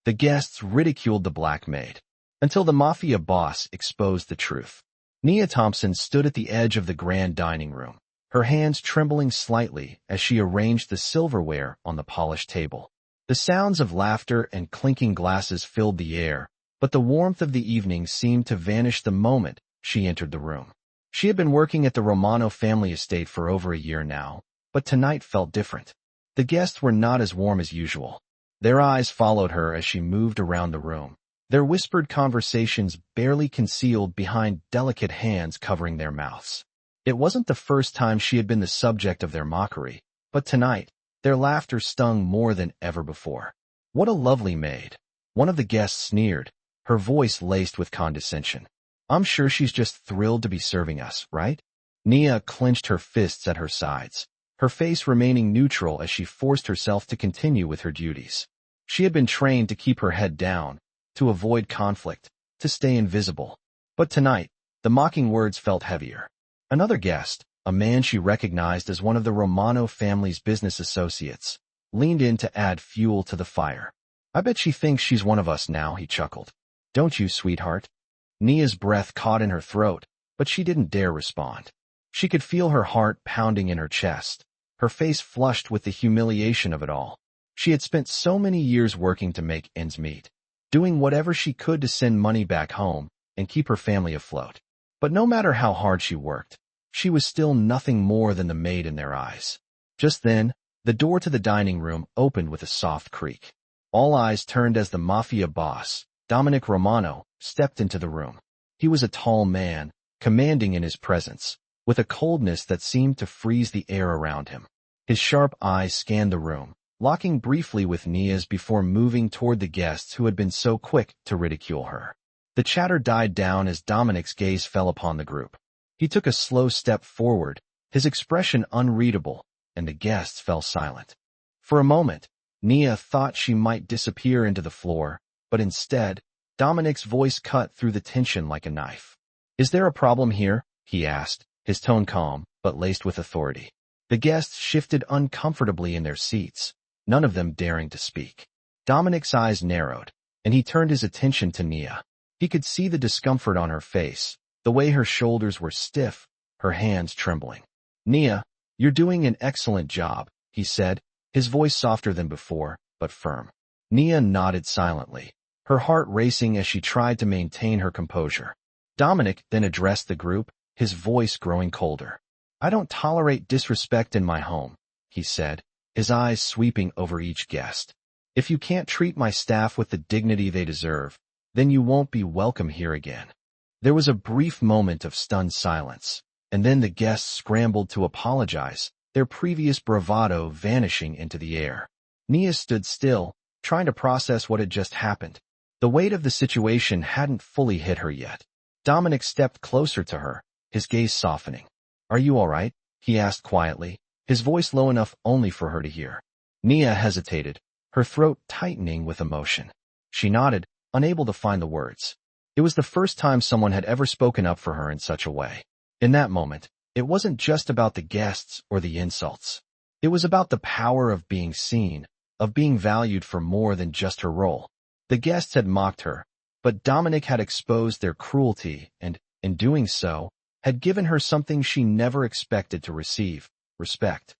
The guests ridiculed the Black Maid, until the Mafia boss exposed the truth. Nia Thompson stood at the edge of the grand dining room, her hands trembling slightly as she arranged the silverware on the polished table. The sounds of laughter and clinking glasses filled the air, but the warmth of the evening seemed to vanish the moment she entered the room. She had been working at the Romano family estate for over a year now, but tonight felt different. The guests were not as warm as usual. Their eyes followed her as she moved around the room, their whispered conversations barely concealed behind delicate hands covering their mouths. It wasn't the first time she had been the subject of their mockery, but tonight, their laughter stung more than ever before. "What a lovely maid," one of the guests sneered, her voice laced with condescension. "I'm sure she's just thrilled to be serving us, right?" Nia clenched her fists at her sides, her face remaining neutral as she forced herself to continue with her duties. She had been trained to keep her head down, to avoid conflict, to stay invisible. But tonight, the mocking words felt heavier. Another guest, a man she recognized as one of the Romano family's business associates, leaned in to add fuel to the fire. "I bet she thinks she's one of us now," he chuckled. "Don't you, sweetheart?" Nia's breath caught in her throat, but she didn't dare respond. She could feel her heart pounding in her chest, her face flushed with the humiliation of it all. She had spent so many years working to make ends meet, doing whatever she could to send money back home and keep her family afloat. But no matter how hard she worked, she was still nothing more than the maid in their eyes. Just then, the door to the dining room opened with a soft creak. All eyes turned as the Mafia boss, Dominic Romano, stepped into the room. He was a tall man, commanding in his presence, with a coldness that seemed to freeze the air around him. His sharp eyes scanned the room, locking briefly with Nia's before moving toward the guests who had been so quick to ridicule her. The chatter died down as Dominic's gaze fell upon the group. He took a slow step forward, his expression unreadable, and the guests fell silent. For a moment, Nia thought she might disappear into the floor, but instead, Dominic's voice cut through the tension like a knife. "Is there a problem here?" he asked, his tone calm, but laced with authority. The guests shifted uncomfortably in their seats, none of them daring to speak. Dominic's eyes narrowed, and he turned his attention to Nia. He could see the discomfort on her face, the way her shoulders were stiff, her hands trembling. "Nia, you're doing an excellent job," he said, his voice softer than before, but firm. Nia nodded silently, her heart racing as she tried to maintain her composure. Dominic then addressed the group, his voice growing colder. "I don't tolerate disrespect in my home," he said, his eyes sweeping over each guest. "If you can't treat my staff with the dignity they deserve, then you won't be welcome here again." There was a brief moment of stunned silence, and then the guests scrambled to apologize, their previous bravado vanishing into the air. Nia stood still, trying to process what had just happened. The weight of the situation hadn't fully hit her yet. Dominic stepped closer to her, his gaze softening. "Are you all right?" he asked quietly, his voice low enough only for her to hear. Nia hesitated, her throat tightening with emotion. She nodded, unable to find the words. It was the first time someone had ever spoken up for her in such a way. In that moment, it wasn't just about the guests or the insults. It was about the power of being seen, of being valued for more than just her role. The guests had mocked her, but Dominic had exposed their cruelty and, in doing so, had given her something she never expected to receive: respect.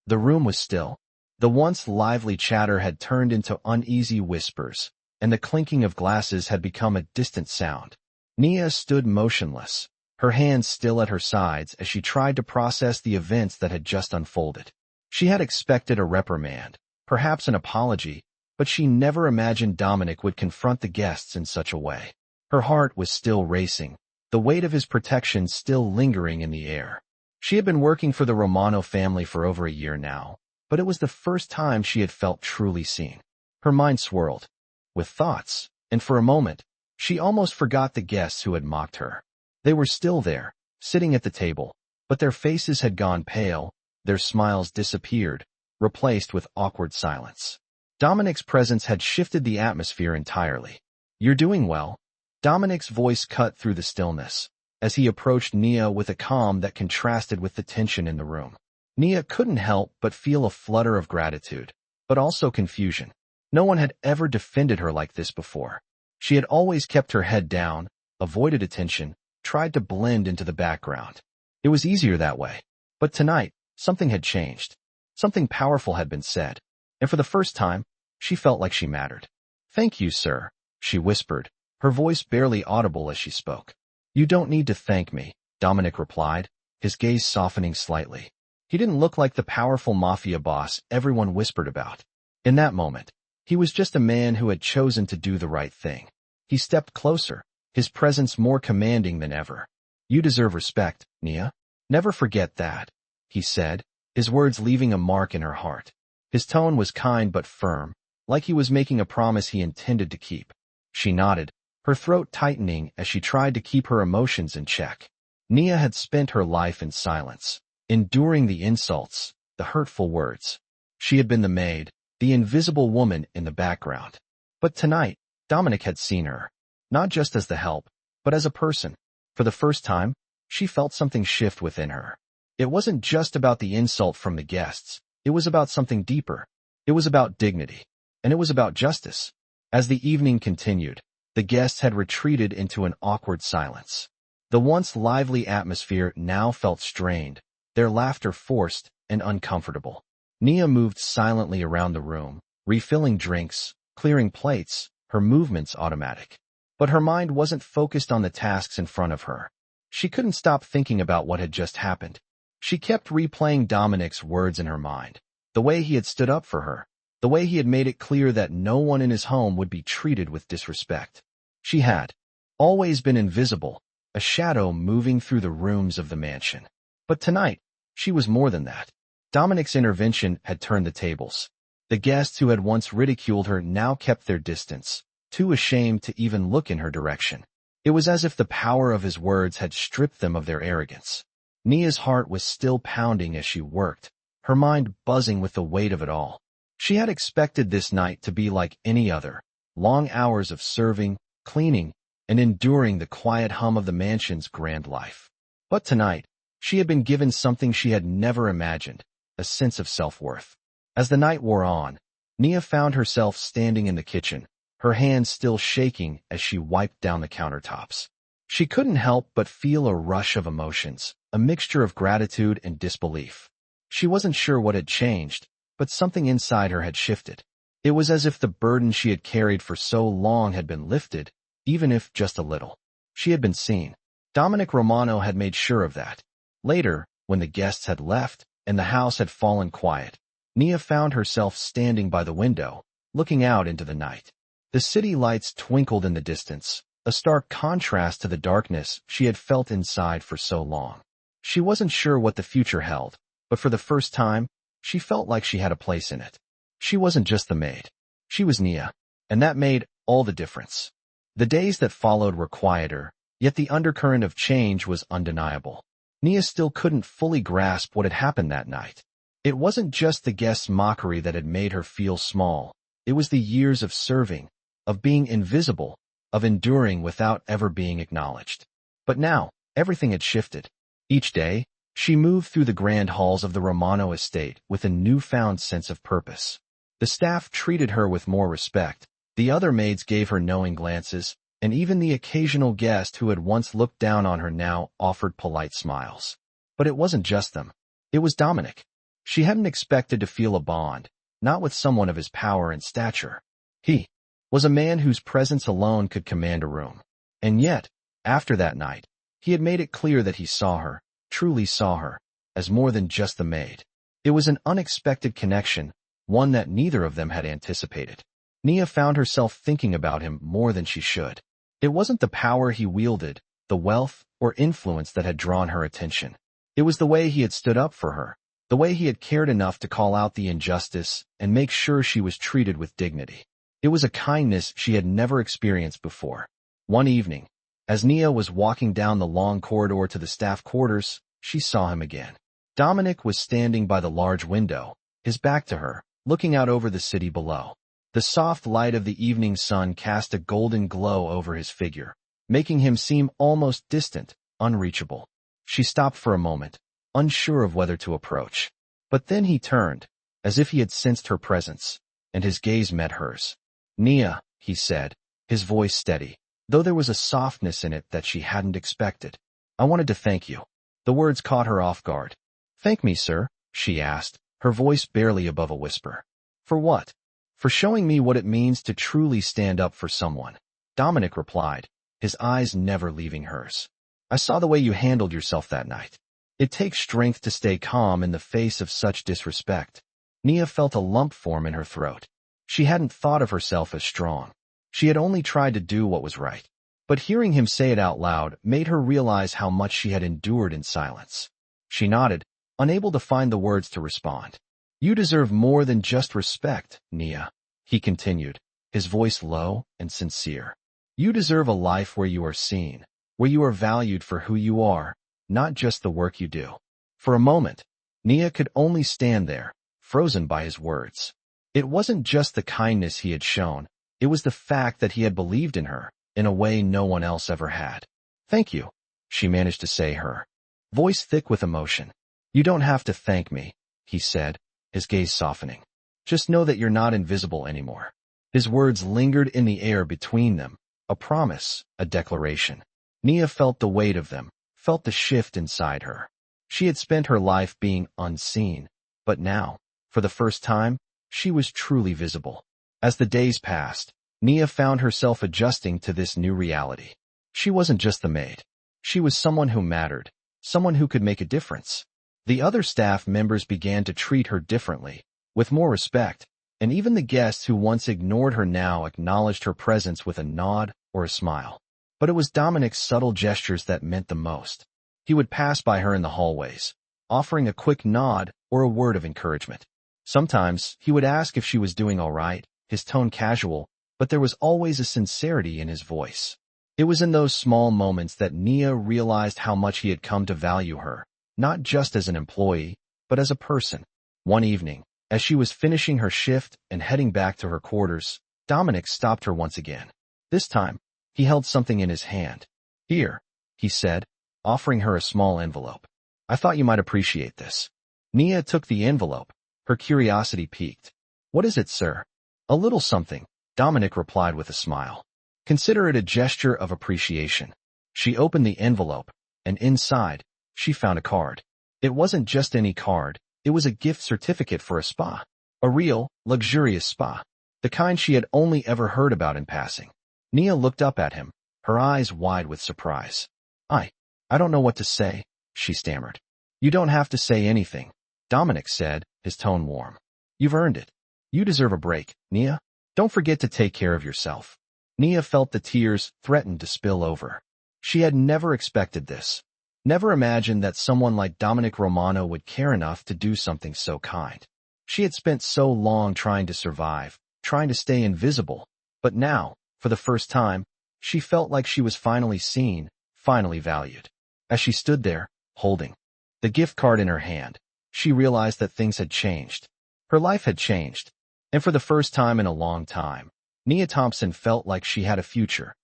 The room was still. The once lively chatter had turned into uneasy whispers, and the clinking of glasses had become a distant sound. Nia stood motionless, her hands still at her sides as she tried to process the events that had just unfolded. She had expected a reprimand, perhaps an apology, but she never imagined Dominic would confront the guests in such a way. Her heart was still racing, the weight of his protection still lingering in the air. She had been working for the Romano family for over a year now, but it was the first time she had felt truly seen. Her mind swirled with thoughts, and for a moment, she almost forgot the guests who had mocked her. They were still there, sitting at the table, but their faces had gone pale, their smiles disappeared, replaced with awkward silence. Dominic's presence had shifted the atmosphere entirely. "You're doing well." Dominic's voice cut through the stillness, as he approached Nia with a calm that contrasted with the tension in the room. Nia couldn't help but feel a flutter of gratitude, but also confusion. No one had ever defended her like this before. She had always kept her head down, avoided attention, tried to blend into the background. It was easier that way. But tonight, something had changed. Something powerful had been said. And for the first time, she felt like she mattered. "Thank you, sir," she whispered, her voice barely audible as she spoke. "You don't need to thank me," Dominic replied, his gaze softening slightly. He didn't look like the powerful mafia boss everyone whispered about. In that moment, he was just a man who had chosen to do the right thing. He stepped closer, his presence more commanding than ever. "You deserve respect, Nia. Never forget that," he said, his words leaving a mark in her heart. His tone was kind but firm, like he was making a promise he intended to keep. She nodded, her throat tightening as she tried to keep her emotions in check. Nia had spent her life in silence, enduring the insults, the hurtful words. She had been the maid, the invisible woman in the background. But tonight, Dominic had seen her, not just as the help, but as a person. For the first time, she felt something shift within her. It wasn't just about the insult from the guests. It was about something deeper. It was about dignity. And it was about justice. As the evening continued, the guests had retreated into an awkward silence. The once lively atmosphere now felt strained, their laughter forced and uncomfortable. Nia moved silently around the room, refilling drinks, clearing plates, her movements automatic. But her mind wasn't focused on the tasks in front of her. She couldn't stop thinking about what had just happened. She kept replaying Dominic's words in her mind, the way he had stood up for her, the way he had made it clear that no one in his home would be treated with disrespect. She had always been invisible, a shadow moving through the rooms of the mansion. But tonight, she was more than that. Dominic's intervention had turned the tables. The guests who had once ridiculed her now kept their distance, too ashamed to even look in her direction. It was as if the power of his words had stripped them of their arrogance. Nia's heart was still pounding as she worked, her mind buzzing with the weight of it all. She had expected this night to be like any other, long hours of serving, cleaning, and enduring the quiet hum of the mansion's grand life. But tonight, she had been given something she had never imagined, a sense of self-worth. As the night wore on, Nia found herself standing in the kitchen, her hands still shaking as she wiped down the countertops. She couldn't help but feel a rush of emotions, a mixture of gratitude and disbelief. She wasn't sure what had changed, but something inside her had shifted. It was as if the burden she had carried for so long had been lifted, even if just a little. She had been seen. Dominic Romano had made sure of that. Later, when the guests had left and the house had fallen quiet, Nia found herself standing by the window, looking out into the night. The city lights twinkled in the distance, a stark contrast to the darkness she had felt inside for so long. She wasn't sure what the future held, but for the first time, she felt like she had a place in it. She wasn't just the maid. She was Nia, and that made all the difference. The days that followed were quieter, yet the undercurrent of change was undeniable. Nia still couldn't fully grasp what had happened that night. It wasn't just the guests' mockery that had made her feel small. It was the years of serving, of being invisible, of enduring without ever being acknowledged. But now, everything had shifted. Each day, she moved through the grand halls of the Romano estate with a newfound sense of purpose. The staff treated her with more respect, the other maids gave her knowing glances, and even the occasional guest who had once looked down on her now offered polite smiles. But it wasn't just them. It was Dominic. She hadn't expected to feel a bond, not with someone of his power and stature. He was a man whose presence alone could command a room. And yet, after that night, he had made it clear that he saw her, truly saw her, as more than just the maid. It was an unexpected connection, one that neither of them had anticipated. Nia found herself thinking about him more than she should. It wasn't the power he wielded, the wealth or influence that had drawn her attention. It was the way he had stood up for her, the way he had cared enough to call out the injustice and make sure she was treated with dignity. It was a kindness she had never experienced before. One evening, as Nia was walking down the long corridor to the staff quarters, she saw him again. Dominic was standing by the large window, his back to her, looking out over the city below. The soft light of the evening sun cast a golden glow over his figure, making him seem almost distant, unreachable. She stopped for a moment, unsure of whether to approach. But then he turned, as if he had sensed her presence. and his gaze met hers. "Nia," he said, his voice steady, though there was a softness in it that she hadn't expected. "I wanted to thank you." The words caught her off guard. "Thank me, sir?" she asked, her voice barely above a whisper. "For what?" "For showing me what it means to truly stand up for someone," Dominic replied, his eyes never leaving hers. "I saw the way you handled yourself that night. It takes strength to stay calm in the face of such disrespect." Nia felt a lump form in her throat. She hadn't thought of herself as strong. She had only tried to do what was right. But hearing him say it out loud made her realize how much she had endured in silence. She nodded, unable to find the words to respond. "You deserve more than just respect, Nia," he continued, his voice low and sincere. "You deserve a life where you are seen, where you are valued for who you are, not just the work you do." For a moment, Nia could only stand there, frozen by his words. It wasn't just the kindness he had shown, it was the fact that he had believed in her, in a way no one else ever had. "Thank you," she managed to say, her voice thick with emotion. "You don't have to thank me," he said, his gaze softening. "Just know that you're not invisible anymore." His words lingered in the air between them, a promise, a declaration. Nia felt the weight of them, felt the shift inside her. She had spent her life being unseen, but now, for the first time, she was truly visible. As the days passed, Nia found herself adjusting to this new reality. She wasn't just the maid. She was someone who mattered, someone who could make a difference. The other staff members began to treat her differently, with more respect, and even the guests who once ignored her now acknowledged her presence with a nod or a smile. But it was Dominic's subtle gestures that meant the most. He would pass by her in the hallways, offering a quick nod or a word of encouragement. Sometimes he would ask if she was doing all right, his tone casual, but there was always a sincerity in his voice. It was in those small moments that Nia realized how much he had come to value her, not just as an employee, but as a person. One evening, as she was finishing her shift and heading back to her quarters, Dominic stopped her once again. This time, he held something in his hand. "Here," he said, offering her a small envelope. "I thought you might appreciate this." Nia took the envelope, her curiosity piqued. "What is it, sir?" "A little something," Dominic replied with a smile. "Consider it a gesture of appreciation." She opened the envelope, and inside, she found a card. It wasn't just any card, it was a gift certificate for a spa. A real, luxurious spa. The kind she had only ever heard about in passing. Nia looked up at him, her eyes wide with surprise. I don't know what to say," she stammered. "You don't have to say anything," Dominic said, his tone warm. "You've earned it. You deserve a break, Nia. Don't forget to take care of yourself." Nia felt the tears threaten to spill over. She had never expected this. Never imagined that someone like Dominic Romano would care enough to do something so kind. She had spent so long trying to survive, trying to stay invisible, but now, for the first time, she felt like she was finally seen, finally valued. As she stood there, holding the gift card in her hand, she realized that things had changed. Her life had changed, and for the first time in a long time, Nia Thompson felt like she had a future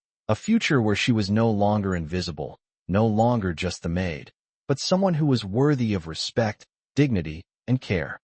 where she was no longer invisible, no longer just the maid, but someone who was worthy of respect, dignity, and care.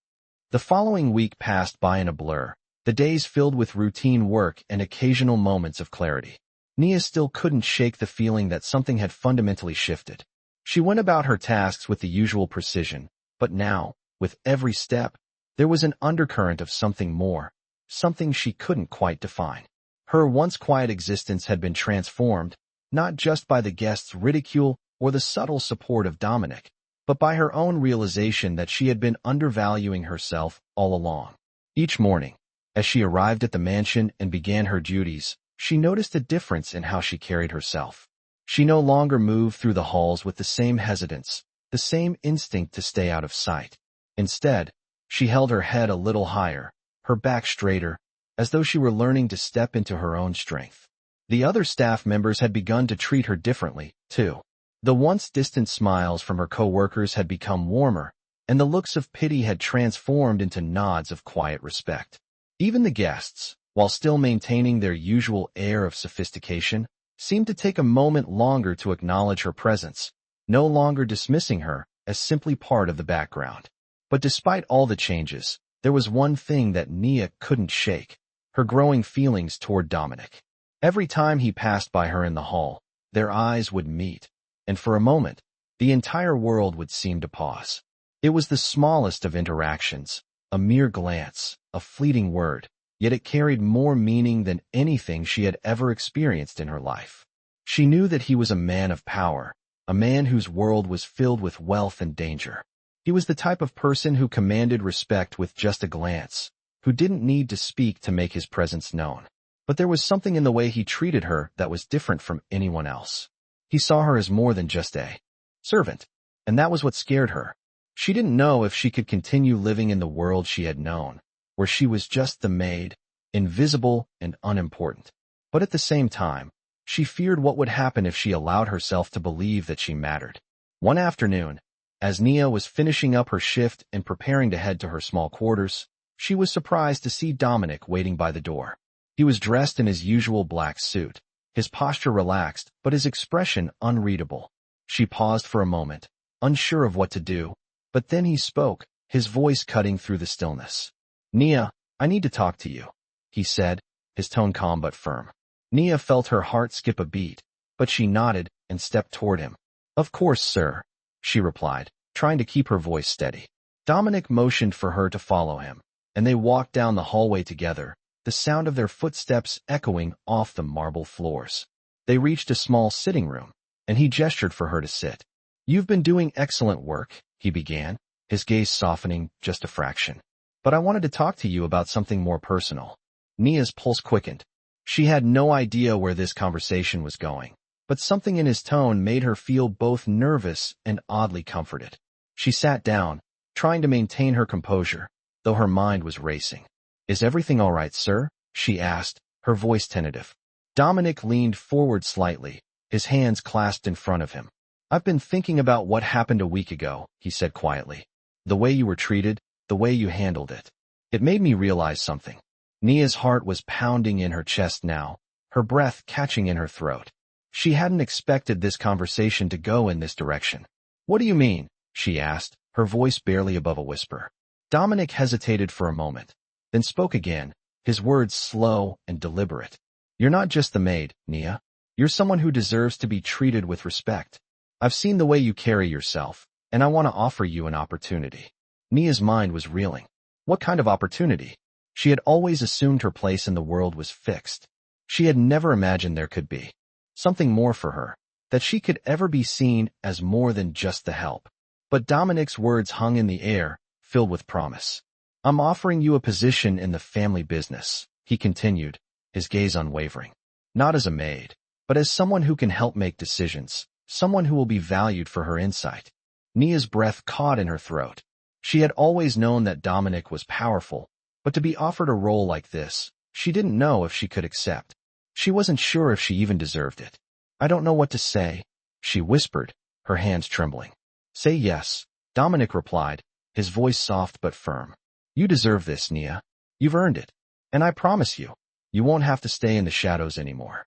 The following week passed by in a blur, the days filled with routine work and occasional moments of clarity. Nia still couldn't shake the feeling that something had fundamentally shifted. She went about her tasks with the usual precision, but now, with every step, there was an undercurrent of something more, something she couldn't quite define. Her once quiet existence had been transformed, not just by the guests' ridicule or the subtle support of Dominic, but by her own realization that she had been undervaluing herself all along. Each morning, as she arrived at the mansion and began her duties, she noticed a difference in how she carried herself. She no longer moved through the halls with the same hesitance, the same instinct to stay out of sight. Instead, she held her head a little higher, her back straighter, as though she were learning to step into her own strength. The other staff members had begun to treat her differently, too. The once distant smiles from her co-workers had become warmer, and the looks of pity had transformed into nods of quiet respect. Even the guests, while still maintaining their usual air of sophistication, seemed to take a moment longer to acknowledge her presence, no longer dismissing her as simply part of the background. But despite all the changes, there was one thing that Nia couldn't shake: her growing feelings toward Dominic. Every time he passed by her in the hall, their eyes would meet, and for a moment, the entire world would seem to pause. It was the smallest of interactions, a mere glance, a fleeting word, yet it carried more meaning than anything she had ever experienced in her life. She knew that he was a man of power, a man whose world was filled with wealth and danger. He was the type of person who commanded respect with just a glance, who didn't need to speak to make his presence known. But there was something in the way he treated her that was different from anyone else. He saw her as more than just a servant, and that was what scared her. She didn't know if she could continue living in the world she had known, where she was just the maid, invisible and unimportant. But at the same time, she feared what would happen if she allowed herself to believe that she mattered. One afternoon, as Nia was finishing up her shift and preparing to head to her small quarters, she was surprised to see Dominic waiting by the door. He was dressed in his usual black suit, his posture relaxed, but his expression unreadable. She paused for a moment, unsure of what to do, but then he spoke, his voice cutting through the stillness. "Nia, I need to talk to you," he said, his tone calm but firm. Nia felt her heart skip a beat, but she nodded and stepped toward him. "Of course, sir," she replied, trying to keep her voice steady. Dominic motioned for her to follow him, and they walked down the hallway together, the sound of their footsteps echoing off the marble floors. They reached a small sitting room, and he gestured for her to sit. "You've been doing excellent work," he began, his gaze softening just a fraction. "But I wanted to talk to you about something more personal." Nia's pulse quickened. She had no idea where this conversation was going, but something in his tone made her feel both nervous and oddly comforted. She sat down, trying to maintain her composure, though her mind was racing. "Is everything all right, sir?" she asked, her voice tentative. Dominic leaned forward slightly, his hands clasped in front of him. "I've been thinking about what happened a week ago," he said quietly. "The way you were treated, the way you handled it. It made me realize something." Nia's heart was pounding in her chest now, her breath catching in her throat. She hadn't expected this conversation to go in this direction. "What do you mean?" she asked, her voice barely above a whisper. Dominic hesitated for a moment, then spoke again, his words slow and deliberate. "You're not just the maid, Nia. You're someone who deserves to be treated with respect. I've seen the way you carry yourself, and I want to offer you an opportunity." Nia's mind was reeling. What kind of opportunity? She had always assumed her place in the world was fixed. She had never imagined there could be something more for her, that she could ever be seen as more than just the help. But Dominic's words hung in the air, filled with promise. "I'm offering you a position in the family business," he continued, his gaze unwavering. "Not as a maid, but as someone who can help make decisions, someone who will be valued for her insight." Nia's breath caught in her throat. She had always known that Dominic was powerful, but to be offered a role like this, she didn't know if she could accept. She wasn't sure if she even deserved it. "I don't know what to say," she whispered, her hands trembling. "Say yes," Dominic replied, his voice soft but firm. "You deserve this, Nia. You've earned it. And I promise you, you won't have to stay in the shadows anymore."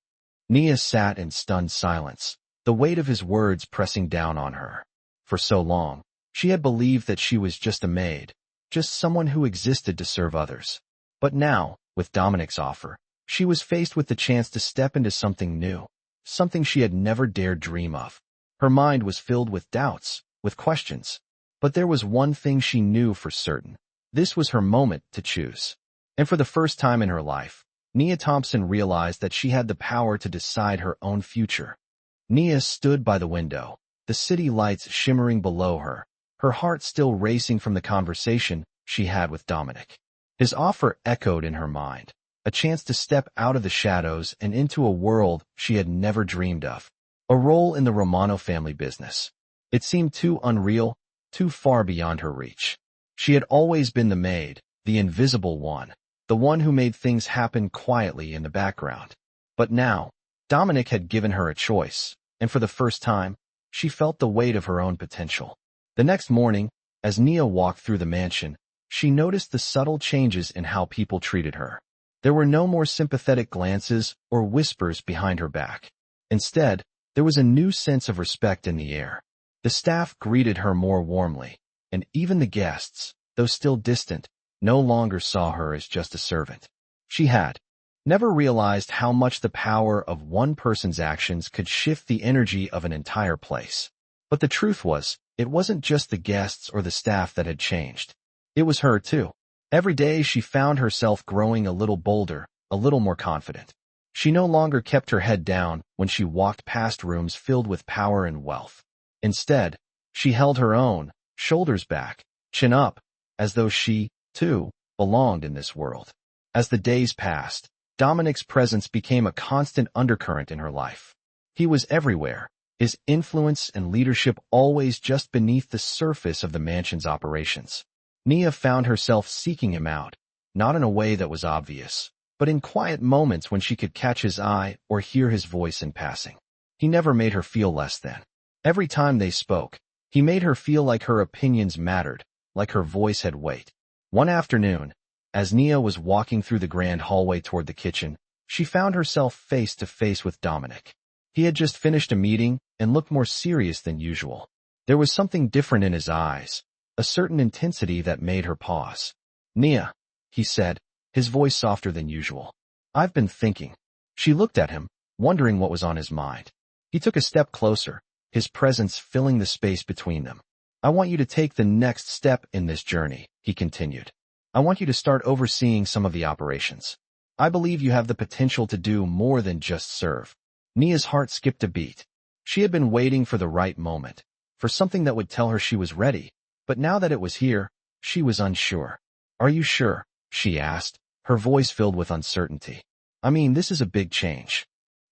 Nia sat in stunned silence, the weight of his words pressing down on her. For so long, she had believed that she was just a maid, just someone who existed to serve others. But now, with Dominic's offer, she was faced with the chance to step into something new, something she had never dared dream of. Her mind was filled with doubts, with questions. But there was one thing she knew for certain. This was her moment to choose. And for the first time in her life, Nia Thompson realized that she had the power to decide her own future. Nia stood by the window, the city lights shimmering below her, her heart still racing from the conversation she had with Dominic. His offer echoed in her mind, a chance to step out of the shadows and into a world she had never dreamed of. A role in the Romano family business. It seemed too unreal, too far beyond her reach. She had always been the maid, the invisible one, the one who made things happen quietly in the background. But now, Dominic had given her a choice, and for the first time, she felt the weight of her own potential. The next morning, as Nia walked through the mansion, she noticed the subtle changes in how people treated her. There were no more sympathetic glances or whispers behind her back. Instead, there was a new sense of respect in the air. The staff greeted her more warmly, and even the guests, though still distant, no longer saw her as just a servant. She had never realized how much the power of one person's actions could shift the energy of an entire place. But the truth was, it wasn't just the guests or the staff that had changed. It was her too. Every day she found herself growing a little bolder, a little more confident. She no longer kept her head down when she walked past rooms filled with power and wealth. Instead, she held her own, shoulders back, chin up, as though she, too, belonged in this world. As the days passed, Dominic's presence became a constant undercurrent in her life. He was everywhere, his influence and leadership always just beneath the surface of the mansion's operations. Nia found herself seeking him out, not in a way that was obvious, but in quiet moments when she could catch his eye or hear his voice in passing. He never made her feel less than. Every time they spoke, he made her feel like her opinions mattered, like her voice had weight. One afternoon, as Nia was walking through the grand hallway toward the kitchen, she found herself face to face with Dominic. He had just finished a meeting and looked more serious than usual. There was something different in his eyes, a certain intensity that made her pause. "Nia," he said, his voice softer than usual. "I've been thinking." She looked at him, wondering what was on his mind. He took a step closer, his presence filling the space between them. "I want you to take the next step in this journey," he continued. "I want you to start overseeing some of the operations. I believe you have the potential to do more than just serve." Nia's heart skipped a beat. She had been waiting for the right moment, for something that would tell her she was ready, but now that it was here, she was unsure. "Are you sure?" she asked, her voice filled with uncertainty. "I mean, this is a big change."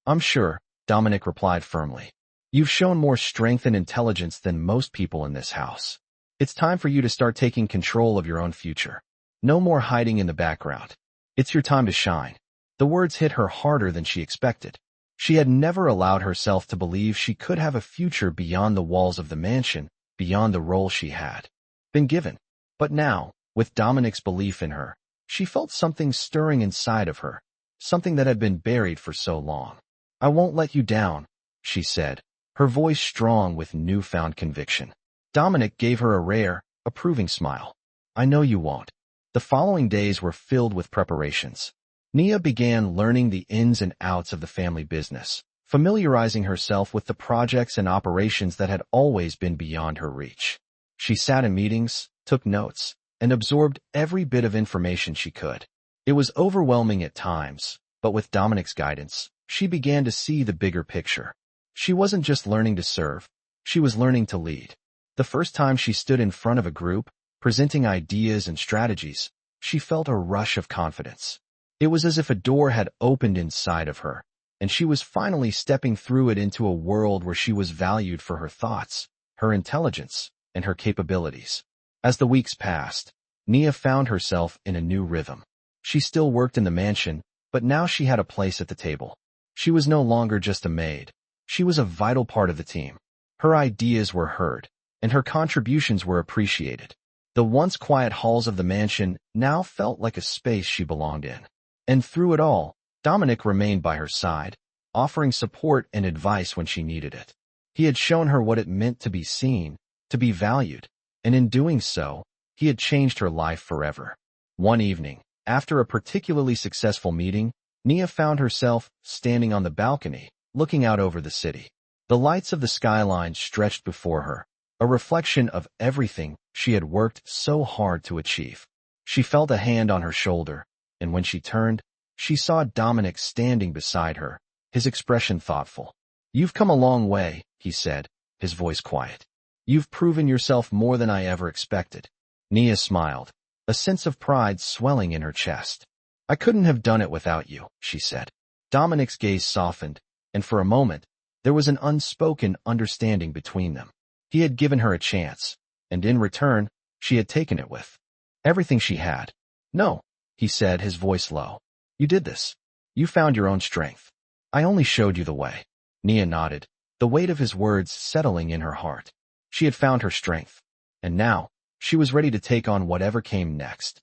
"I'm sure," Dominic replied firmly. "You've shown more strength and intelligence than most people in this house. It's time for you to start taking control of your own future. No more hiding in the background. It's your time to shine." The words hit her harder than she expected. She had never allowed herself to believe she could have a future beyond the walls of the mansion, beyond the role she had been given. But now, with Dominic's belief in her, she felt something stirring inside of her, something that had been buried for so long. "I won't let you down," she said, her voice strong with newfound conviction. Dominic gave her a rare, approving smile. "I know you won't." The following days were filled with preparations. Nia began learning the ins and outs of the family business, familiarizing herself with the projects and operations that had always been beyond her reach. She sat in meetings, took notes, and absorbed every bit of information she could. It was overwhelming at times, but with Dominic's guidance, she began to see the bigger picture. She wasn't just learning to serve, she was learning to lead. The first time she stood in front of a group, presenting ideas and strategies, she felt a rush of confidence. It was as if a door had opened inside of her, and she was finally stepping through it into a world where she was valued for her thoughts, her intelligence, and her capabilities. As the weeks passed, Nia found herself in a new rhythm. She still worked in the mansion, but now she had a place at the table. She was no longer just a maid. She was a vital part of the team. Her ideas were heard, and her contributions were appreciated. The once quiet halls of the mansion now felt like a space she belonged in. And through it all, Dominic remained by her side, offering support and advice when she needed it. He had shown her what it meant to be seen, to be valued, and in doing so, he had changed her life forever. One evening, after a particularly successful meeting, Nia found herself standing on the balcony, looking out over the city. The lights of the skyline stretched before her, a reflection of everything she had worked so hard to achieve. She felt a hand on her shoulder, and when she turned, she saw Dominic standing beside her, his expression thoughtful. "You've come a long way," he said, his voice quiet. "You've proven yourself more than I ever expected." Nia smiled, a sense of pride swelling in her chest. "I couldn't have done it without you," she said. Dominic's gaze softened, and for a moment, there was an unspoken understanding between them. He had given her a chance, and in return, she had taken it with everything she had. "No," he said, his voice low. "You did this. You found your own strength. I only showed you the way." Nia nodded, the weight of his words settling in her heart. She had found her strength, and now, she was ready to take on whatever came next.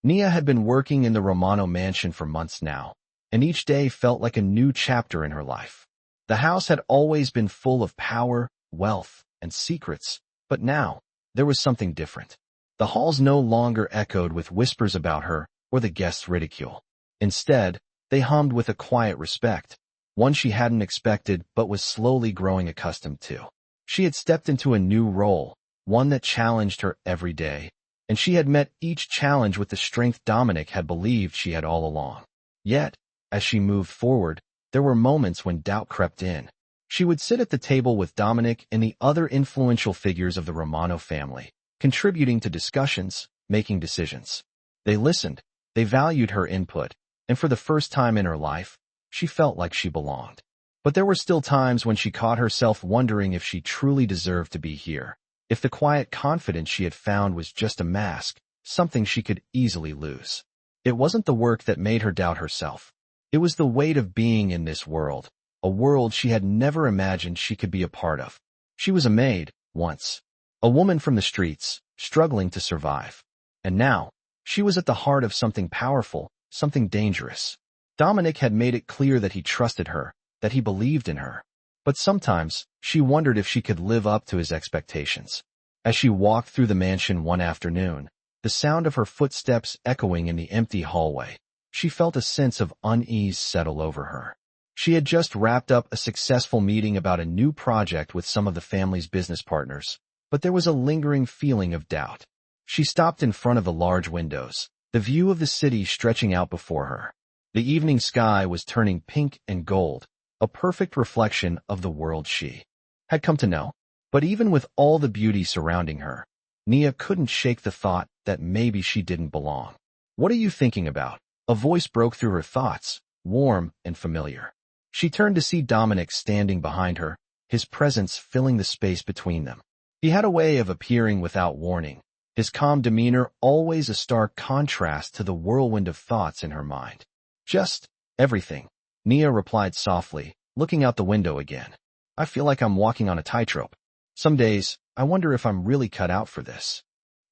Nia had been working in the Romano mansion for months now, and each day felt like a new chapter in her life. The house had always been full of power, wealth, and secrets, but now, there was something different. The The halls no longer echoed with whispers about her or the guests' ridicule. Instead, they hummed with a quiet respect, one she hadn't expected but was slowly growing accustomed to. She had stepped into a new role, one that challenged her every day, and she had met each challenge with the strength Dominic had believed she had all along. Yet, as she moved forward, there were moments when doubt crept in. She would sit at the table with Dominic and the other influential figures of the Romano family, contributing to discussions, making decisions. They listened, they valued her input, and for the first time in her life, she felt like she belonged. But there were still times when she caught herself wondering if she truly deserved to be here, if the quiet confidence she had found was just a mask, something she could easily lose. It wasn't the work that made her doubt herself. It was the weight of being in this world, a world she had never imagined she could be a part of. She was a maid, once. A woman from the streets, struggling to survive. And now, she was at the heart of something powerful, something dangerous. Dominic had made it clear that he trusted her, that he believed in her. But sometimes, she wondered if she could live up to his expectations. As she walked through the mansion one afternoon, the sound of her footsteps echoing in the empty hallway, she felt a sense of unease settle over her. She had just wrapped up a successful meeting about a new project with some of the family's business partners, but there was a lingering feeling of doubt. She stopped in front of the large windows, the view of the city stretching out before her. The evening sky was turning pink and gold, a perfect reflection of the world she had come to know. But even with all the beauty surrounding her, Nia couldn't shake the thought that maybe she didn't belong. "What are you thinking about?" A voice broke through her thoughts, warm and familiar. She turned to see Dominic standing behind her, his presence filling the space between them. He had a way of appearing without warning, his calm demeanor always a stark contrast to the whirlwind of thoughts in her mind. "Just everything," Nia replied softly, looking out the window again. "I feel like I'm walking on a tightrope. Some days, I wonder if I'm really cut out for this."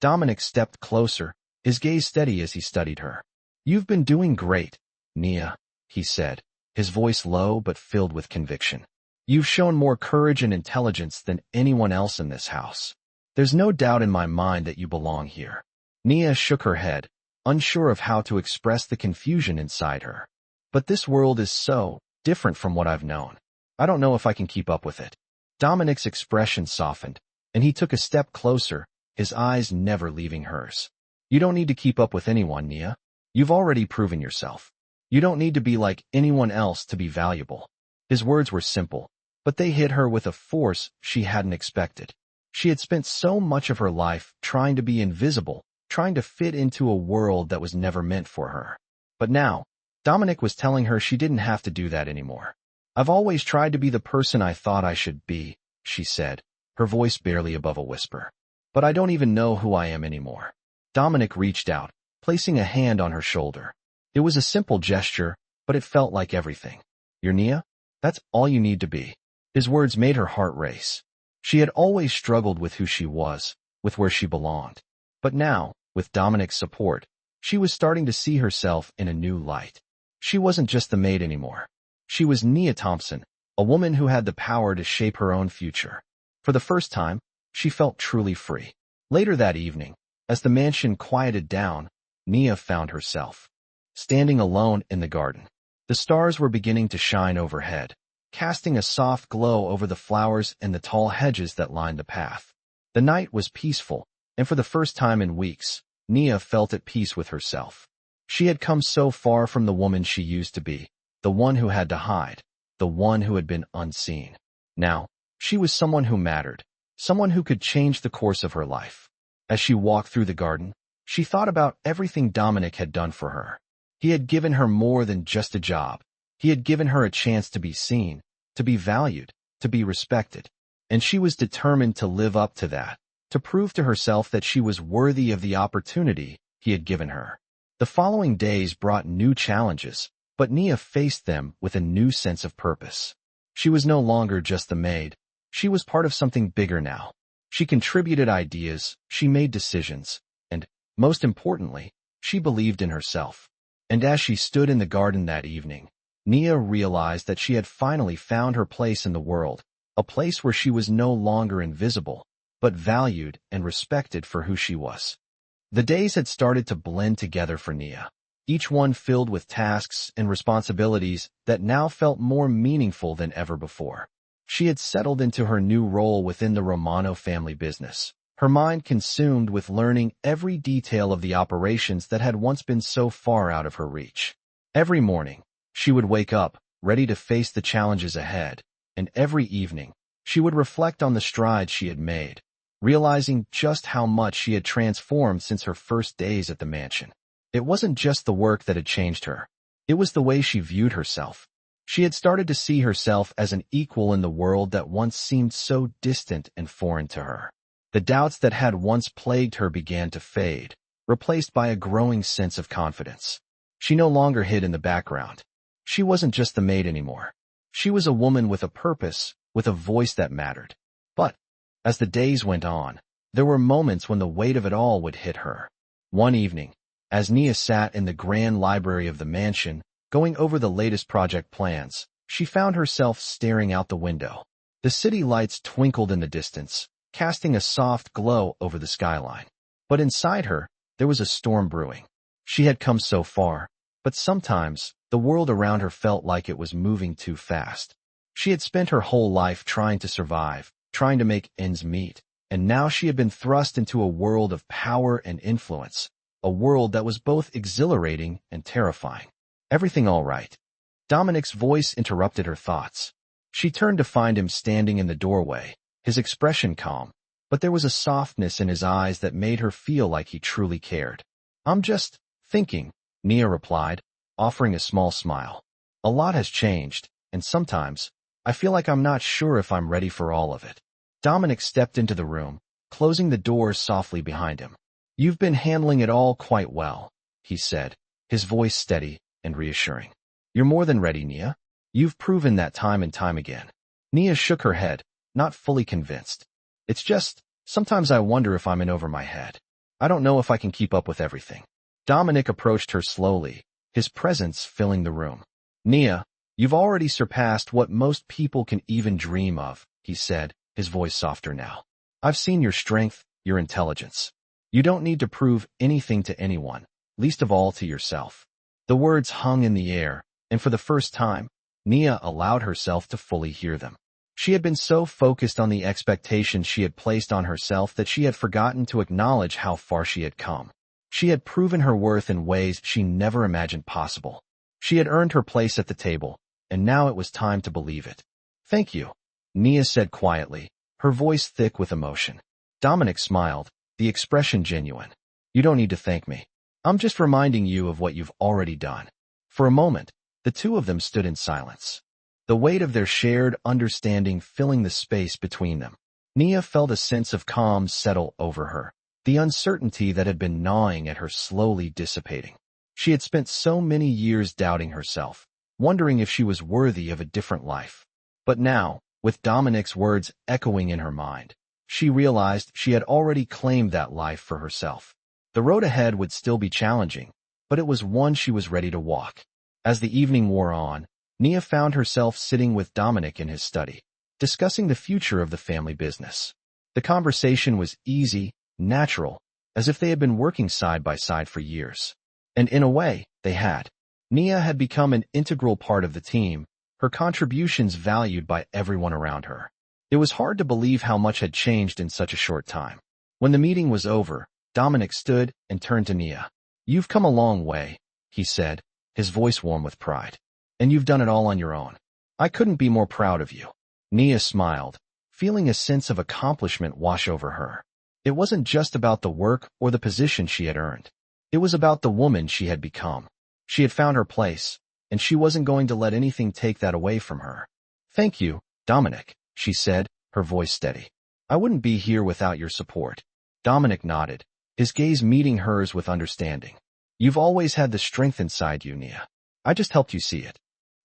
Dominic stepped closer, his gaze steady as he studied her. "You've been doing great, Nia," he said, his voice low but filled with conviction. "You've shown more courage and intelligence than anyone else in this house. There's no doubt in my mind that you belong here." Nia shook her head, unsure of how to express the confusion inside her. "But this world is so different from what I've known. I don't know if I can keep up with it." Dominic's expression softened, and he took a step closer, his eyes never leaving hers. "You don't need to keep up with anyone, Nia. You've already proven yourself. You don't need to be like anyone else to be valuable." His words were simple, but they hit her with a force she hadn't expected. She had spent so much of her life trying to be invisible, trying to fit into a world that was never meant for her. But now, Dominic was telling her she didn't have to do that anymore. "I've always tried to be the person I thought I should be," she said, her voice barely above a whisper. "But I don't even know who I am anymore." Dominic reached out, placing a hand on her shoulder. It was a simple gesture, but it felt like everything. "You're Nia? That's all you need to be." His words made her heart race. She had always struggled with who she was, with where she belonged. But now, with Dominic's support, she was starting to see herself in a new light. She wasn't just the maid anymore. She was Nia Thompson, a woman who had the power to shape her own future. For the first time, she felt truly free. Later that evening, as the mansion quieted down, Nia found herself standing alone in the garden. The stars were beginning to shine overhead, casting a soft glow over the flowers and the tall hedges that lined the path. The night was peaceful, and for the first time in weeks, Nia felt at peace with herself. She had come so far from the woman she used to be, the one who had to hide, the one who had been unseen. Now, she was someone who mattered, someone who could change the course of her life. As she walked through the garden, she thought about everything Dominic had done for her. He had given her more than just a job. He had given her a chance to be seen, to be valued, to be respected. And she was determined to live up to that, to prove to herself that she was worthy of the opportunity he had given her. The following days brought new challenges, but Nia faced them with a new sense of purpose. She was no longer just the maid. She was part of something bigger now. She contributed ideas, she made decisions, and, most importantly, she believed in herself. And as she stood in the garden that evening, Nia realized that she had finally found her place in the world, a place where she was no longer invisible, but valued and respected for who she was. The days had started to blend together for Nia, each one filled with tasks and responsibilities that now felt more meaningful than ever before. She had settled into her new role within the Romano family business, her mind consumed with learning every detail of the operations that had once been so far out of her reach. Every morning, she would wake up, ready to face the challenges ahead, and every evening, she would reflect on the strides she had made, realizing just how much she had transformed since her first days at the mansion. It wasn't just the work that had changed her. It was the way she viewed herself. She had started to see herself as an equal in the world that once seemed so distant and foreign to her. The doubts that had once plagued her began to fade, replaced by a growing sense of confidence. She no longer hid in the background. She wasn't just the maid anymore. She was a woman with a purpose, with a voice that mattered. But as the days went on, there were moments when the weight of it all would hit her. One evening, as Nia sat in the grand library of the mansion, going over the latest project plans, she found herself staring out the window. The city lights twinkled in the distance, casting a soft glow over the skyline. But inside her, there was a storm brewing. She had come so far, but sometimes the world around her felt like it was moving too fast. She had spent her whole life trying to survive, trying to make ends meet, and now she had been thrust into a world of power and influence, a world that was both exhilarating and terrifying. Everything all right? Dominic's voice interrupted her thoughts. She turned to find him standing in the doorway, his expression calm, but there was a softness in his eyes that made her feel like he truly cared. "I'm just thinking," Nia replied, offering a small smile. "A lot has changed, and sometimes I feel like I'm not sure if I'm ready for all of it." Dominic stepped into the room, closing the door softly behind him. "You've been handling it all quite well," he said, his voice steady and reassuring. "You're more than ready, Nia. You've proven that time and time again." Nia shook her head, not fully convinced. "It's just, sometimes I wonder if I'm in over my head. I don't know if I can keep up with everything." Dominic approached her slowly, his presence filling the room. "Nia, you've already surpassed what most people can even dream of," he said, his voice softer now. "I've seen your strength, your intelligence. You don't need to prove anything to anyone, least of all to yourself." The words hung in the air, and for the first time, Nia allowed herself to fully hear them. She had been so focused on the expectations she had placed on herself that she had forgotten to acknowledge how far she had come. She had proven her worth in ways she never imagined possible. She had earned her place at the table, and now it was time to believe it. "Thank you," Nia said quietly, her voice thick with emotion. Dominic smiled, the expression genuine. "You don't need to thank me. I'm just reminding you of what you've already done." For a moment, the two of them stood in silence, the weight of their shared understanding filling the space between them. Nia felt a sense of calm settle over her, the uncertainty that had been gnawing at her slowly dissipating. She had spent so many years doubting herself, wondering if she was worthy of a different life. But now, with Dominic's words echoing in her mind, she realized she had already claimed that life for herself. The road ahead would still be challenging, but it was one she was ready to walk. As the evening wore on, Nia found herself sitting with Dominic in his study, discussing the future of the family business. The conversation was easy, natural, as if they had been working side by side for years. And in a way, they had. Nia had become an integral part of the team, her contributions valued by everyone around her. It was hard to believe how much had changed in such a short time. When the meeting was over, Dominic stood and turned to Nia. "You've come a long way," he said, his voice warm with pride. "And you've done it all on your own. I couldn't be more proud of you." Nia smiled, feeling a sense of accomplishment wash over her. It wasn't just about the work or the position she had earned. It was about the woman she had become. She had found her place, and she wasn't going to let anything take that away from her. "Thank you, Dominic," she said, her voice steady. "I wouldn't be here without your support." Dominic nodded, his gaze meeting hers with understanding. "You've always had the strength inside you, Nia. I just helped you see it."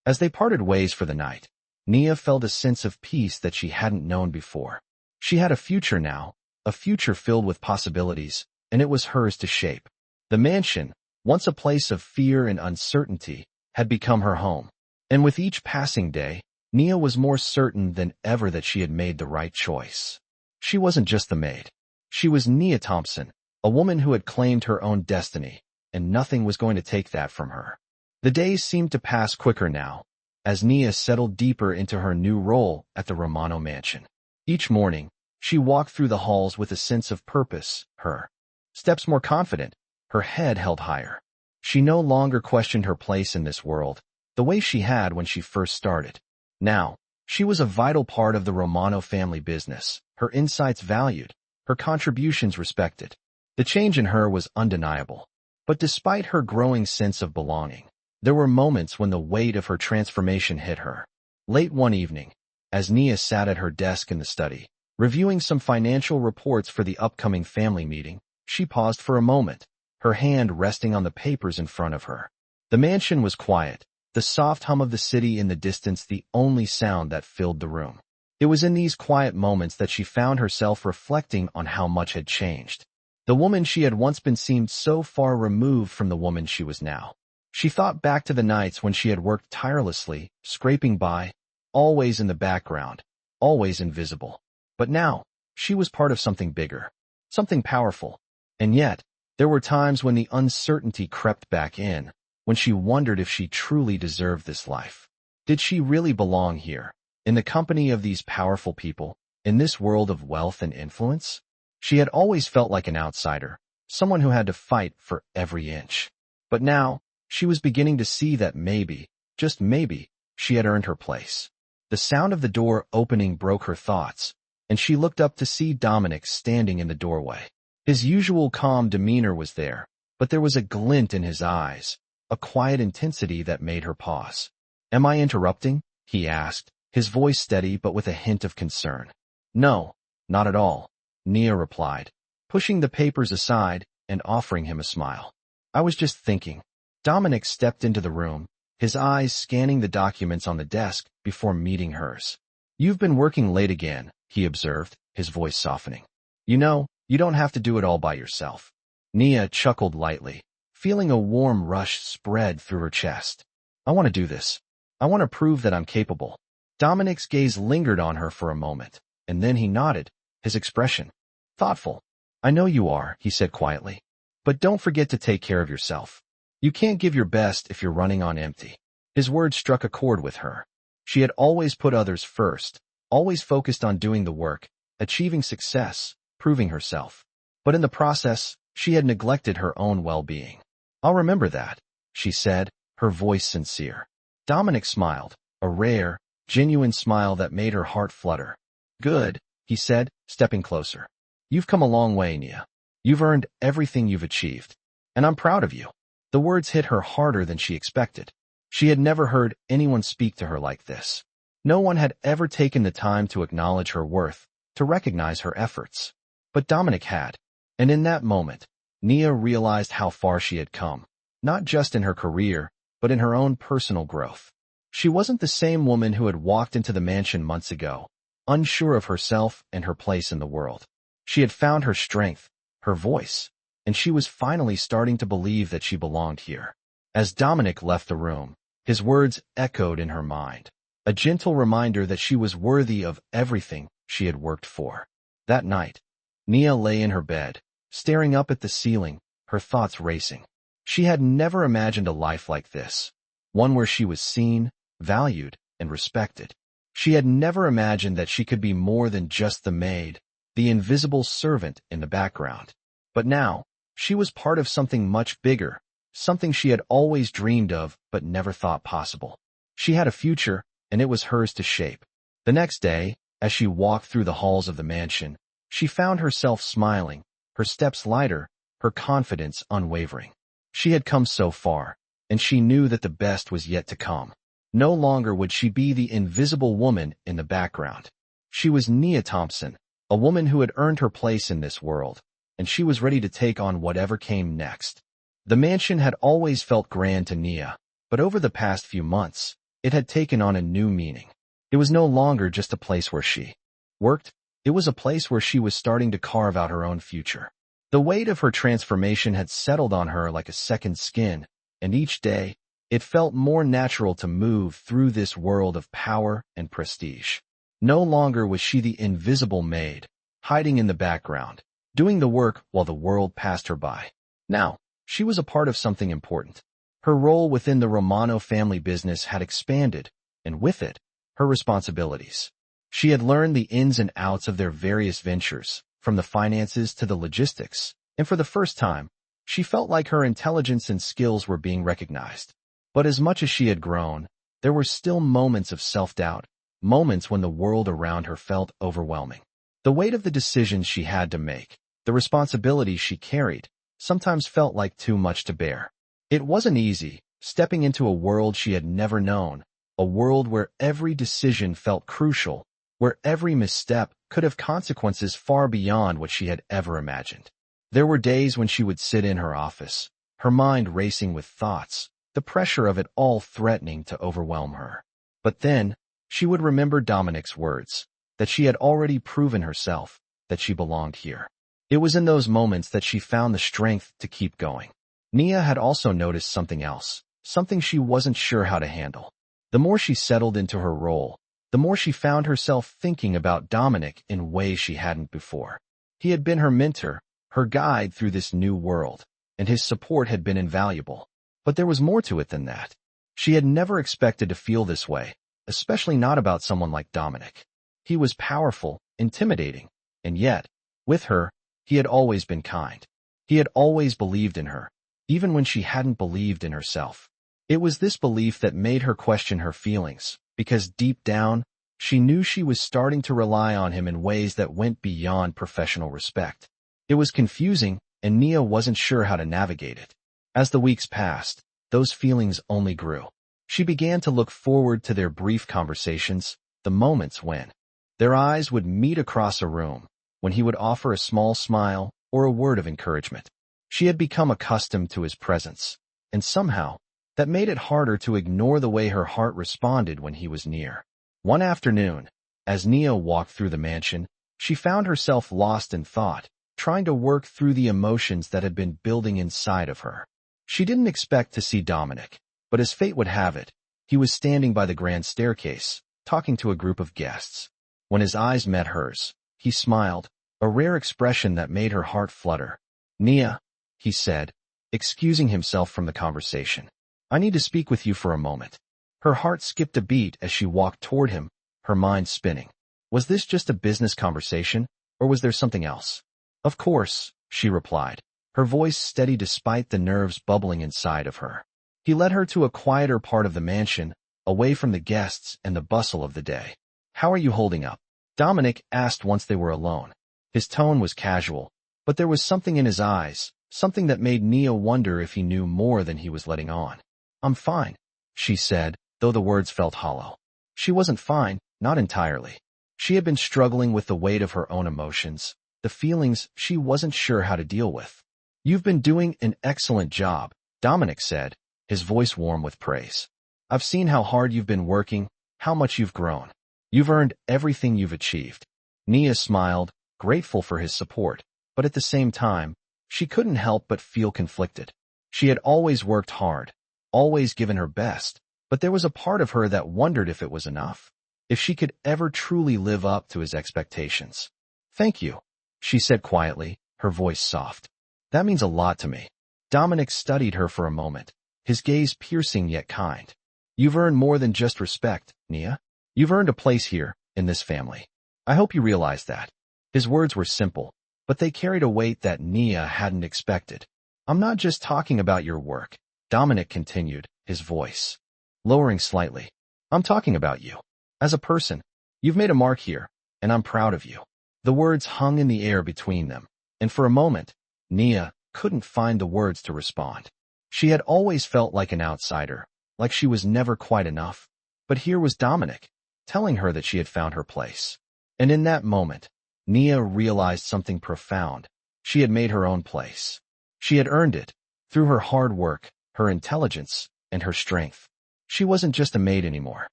As they parted ways for the night, Nia felt a sense of peace that she hadn't known before. She had a future now, a future filled with possibilities, and it was hers to shape. The mansion, once a place of fear and uncertainty, had become her home. And with each passing day, Nia was more certain than ever that she had made the right choice. She wasn't just the maid. She was Nia Thompson, a woman who had claimed her own destiny, and nothing was going to take that from her. The days seemed to pass quicker now, as Nia settled deeper into her new role at the Romano mansion. Each morning, she walked through the halls with a sense of purpose, her steps more confident, her head held higher. She no longer questioned her place in this world, the way she had when she first started. Now, she was a vital part of the Romano family business, her insights valued, her contributions respected. The change in her was undeniable. But despite her growing sense of belonging, there were moments when the weight of her transformation hit her. Late one evening, as Nia sat at her desk in the study, reviewing some financial reports for the upcoming family meeting, she paused for a moment, her hand resting on the papers in front of her. The mansion was quiet, the soft hum of the city in the distance the only sound that filled the room. It was in these quiet moments that she found herself reflecting on how much had changed. The woman she had once been seemed so far removed from the woman she was now. She thought back to the nights when she had worked tirelessly, scraping by, always in the background, always invisible. But now, she was part of something bigger, something powerful. And yet, there were times when the uncertainty crept back in, when she wondered if she truly deserved this life. Did she really belong here, in the company of these powerful people, in this world of wealth and influence? She had always felt like an outsider, someone who had to fight for every inch. But now, she was beginning to see that maybe, just maybe, she had earned her place. The sound of the door opening broke her thoughts, and she looked up to see Dominic standing in the doorway. His usual calm demeanor was there, but there was a glint in his eyes, a quiet intensity that made her pause. "Am I interrupting?" he asked, his voice steady but with a hint of concern. "No, not at all," Nia replied, pushing the papers aside and offering him a smile. "I was just thinking." Dominic stepped into the room, his eyes scanning the documents on the desk before meeting hers. "You've been working late again," he observed, his voice softening. "You know, you don't have to do it all by yourself." Nia chuckled lightly, feeling a warm rush spread through her chest. "I want to do this. I want to prove that I'm capable." Dominic's gaze lingered on her for a moment, and then he nodded, his expression thoughtful. "I know you are," he said quietly. "But don't forget to take care of yourself. You can't give your best if you're running on empty." His words struck a chord with her. She had always put others first, always focused on doing the work, achieving success, proving herself. But in the process, she had neglected her own well-being. "I'll remember that," she said, her voice sincere. Dominic smiled, a rare, genuine smile that made her heart flutter. "Good," he said, stepping closer. "You've come a long way, Nia. You've earned everything you've achieved. And I'm proud of you." The words hit her harder than she expected. She had never heard anyone speak to her like this. No one had ever taken the time to acknowledge her worth, to recognize her efforts. But Dominic had. And in that moment, Nia realized how far she had come, not just in her career, but in her own personal growth. She wasn't the same woman who had walked into the mansion months ago, unsure of herself and her place in the world. She had found her strength, her voice, and she was finally starting to believe that she belonged here. As Dominic left the room, his words echoed in her mind, a gentle reminder that she was worthy of everything she had worked for. That night, Nia lay in her bed, staring up at the ceiling, her thoughts racing. She had never imagined a life like this, one where she was seen, valued, and respected. She had never imagined that she could be more than just the maid, the invisible servant in the background. But now, she was part of something much bigger, something she had always dreamed of but never thought possible. She had a future, and it was hers to shape. The next day, as she walked through the halls of the mansion, she found herself smiling, her steps lighter, her confidence unwavering. She had come so far, and she knew that the best was yet to come. No longer would she be the invisible woman in the background. She was Nia Thompson, a woman who had earned her place in this world, and she was ready to take on whatever came next. The mansion had always felt grand to Nia, but over the past few months, it had taken on a new meaning. It was no longer just a place where she worked, it was a place where she was starting to carve out her own future. The weight of her transformation had settled on her like a second skin, and each day, it felt more natural to move through this world of power and prestige. No longer was she the invisible maid, hiding in the background, doing the work while the world passed her by. Now, she was a part of something important. Her role within the Romano family business had expanded, and with it, her responsibilities. She had learned the ins and outs of their various ventures, from the finances to the logistics, and for the first time, she felt like her intelligence and skills were being recognized. But as much as she had grown, there were still moments of self-doubt, moments when the world around her felt overwhelming. The weight of the decisions she had to make, the responsibilities she carried, sometimes felt like too much to bear. It wasn't easy, stepping into a world she had never known, a world where every decision felt crucial, where every misstep could have consequences far beyond what she had ever imagined. There were days when she would sit in her office, her mind racing with thoughts, the pressure of it all threatening to overwhelm her. But then, she would remember Dominic's words, that she had already proven herself, that she belonged here. It was in those moments that she found the strength to keep going. Nia had also noticed something else, something she wasn't sure how to handle. The more she settled into her role, the more she found herself thinking about Dominic in ways she hadn't before. He had been her mentor, her guide through this new world, and his support had been invaluable. But there was more to it than that. She had never expected to feel this way, especially not about someone like Dominic. He was powerful, intimidating, and yet, with her, he had always been kind. He had always believed in her, even when she hadn't believed in herself. It was this belief that made her question her feelings, because deep down, she knew she was starting to rely on him in ways that went beyond professional respect. It was confusing, and Nia wasn't sure how to navigate it. As the weeks passed, those feelings only grew. She began to look forward to their brief conversations, the moments when their eyes would meet across a room, when he would offer a small smile or a word of encouragement. She had become accustomed to his presence, and somehow, that made it harder to ignore the way her heart responded when he was near. One afternoon, as Nia walked through the mansion, she found herself lost in thought, trying to work through the emotions that had been building inside of her. She didn't expect to see Dominic, but as fate would have it, he was standing by the grand staircase, talking to a group of guests. When his eyes met hers, he smiled, a rare expression that made her heart flutter. "Nia," he said, excusing himself from the conversation. "I need to speak with you for a moment." Her heart skipped a beat as she walked toward him, her mind spinning. Was this just a business conversation, or was there something else? "Of course," she replied, her voice steady despite the nerves bubbling inside of her. He led her to a quieter part of the mansion, away from the guests and the bustle of the day. "How are you holding up?" Dominic asked once they were alone. His tone was casual, but there was something in his eyes, something that made Nia wonder if he knew more than he was letting on. "I'm fine," she said, though the words felt hollow. She wasn't fine, not entirely. She had been struggling with the weight of her own emotions, the feelings she wasn't sure how to deal with. "You've been doing an excellent job," Dominic said, his voice warm with praise. "I've seen how hard you've been working, how much you've grown. You've earned everything you've achieved." Nia smiled, grateful for his support, but at the same time, she couldn't help but feel conflicted. She had always worked hard, always given her best, but there was a part of her that wondered if it was enough, if she could ever truly live up to his expectations. "Thank you," she said quietly, her voice soft. "That means a lot to me." Dominic studied her for a moment, his gaze piercing yet kind. "You've earned more than just respect, Nia. You've earned a place here, in this family. I hope you realize that." His words were simple, but they carried a weight that Nia hadn't expected. "I'm not just talking about your work," Dominic continued, his voice lowering slightly. "I'm talking about you. As a person, you've made a mark here, and I'm proud of you." The words hung in the air between them, and for a moment, Nia couldn't find the words to respond. She had always felt like an outsider, like she was never quite enough. But here was Dominic, telling her that she had found her place. And in that moment, Nia realized something profound. She had made her own place. She had earned it, through her hard work, her intelligence, and her strength. She wasn't just a maid anymore.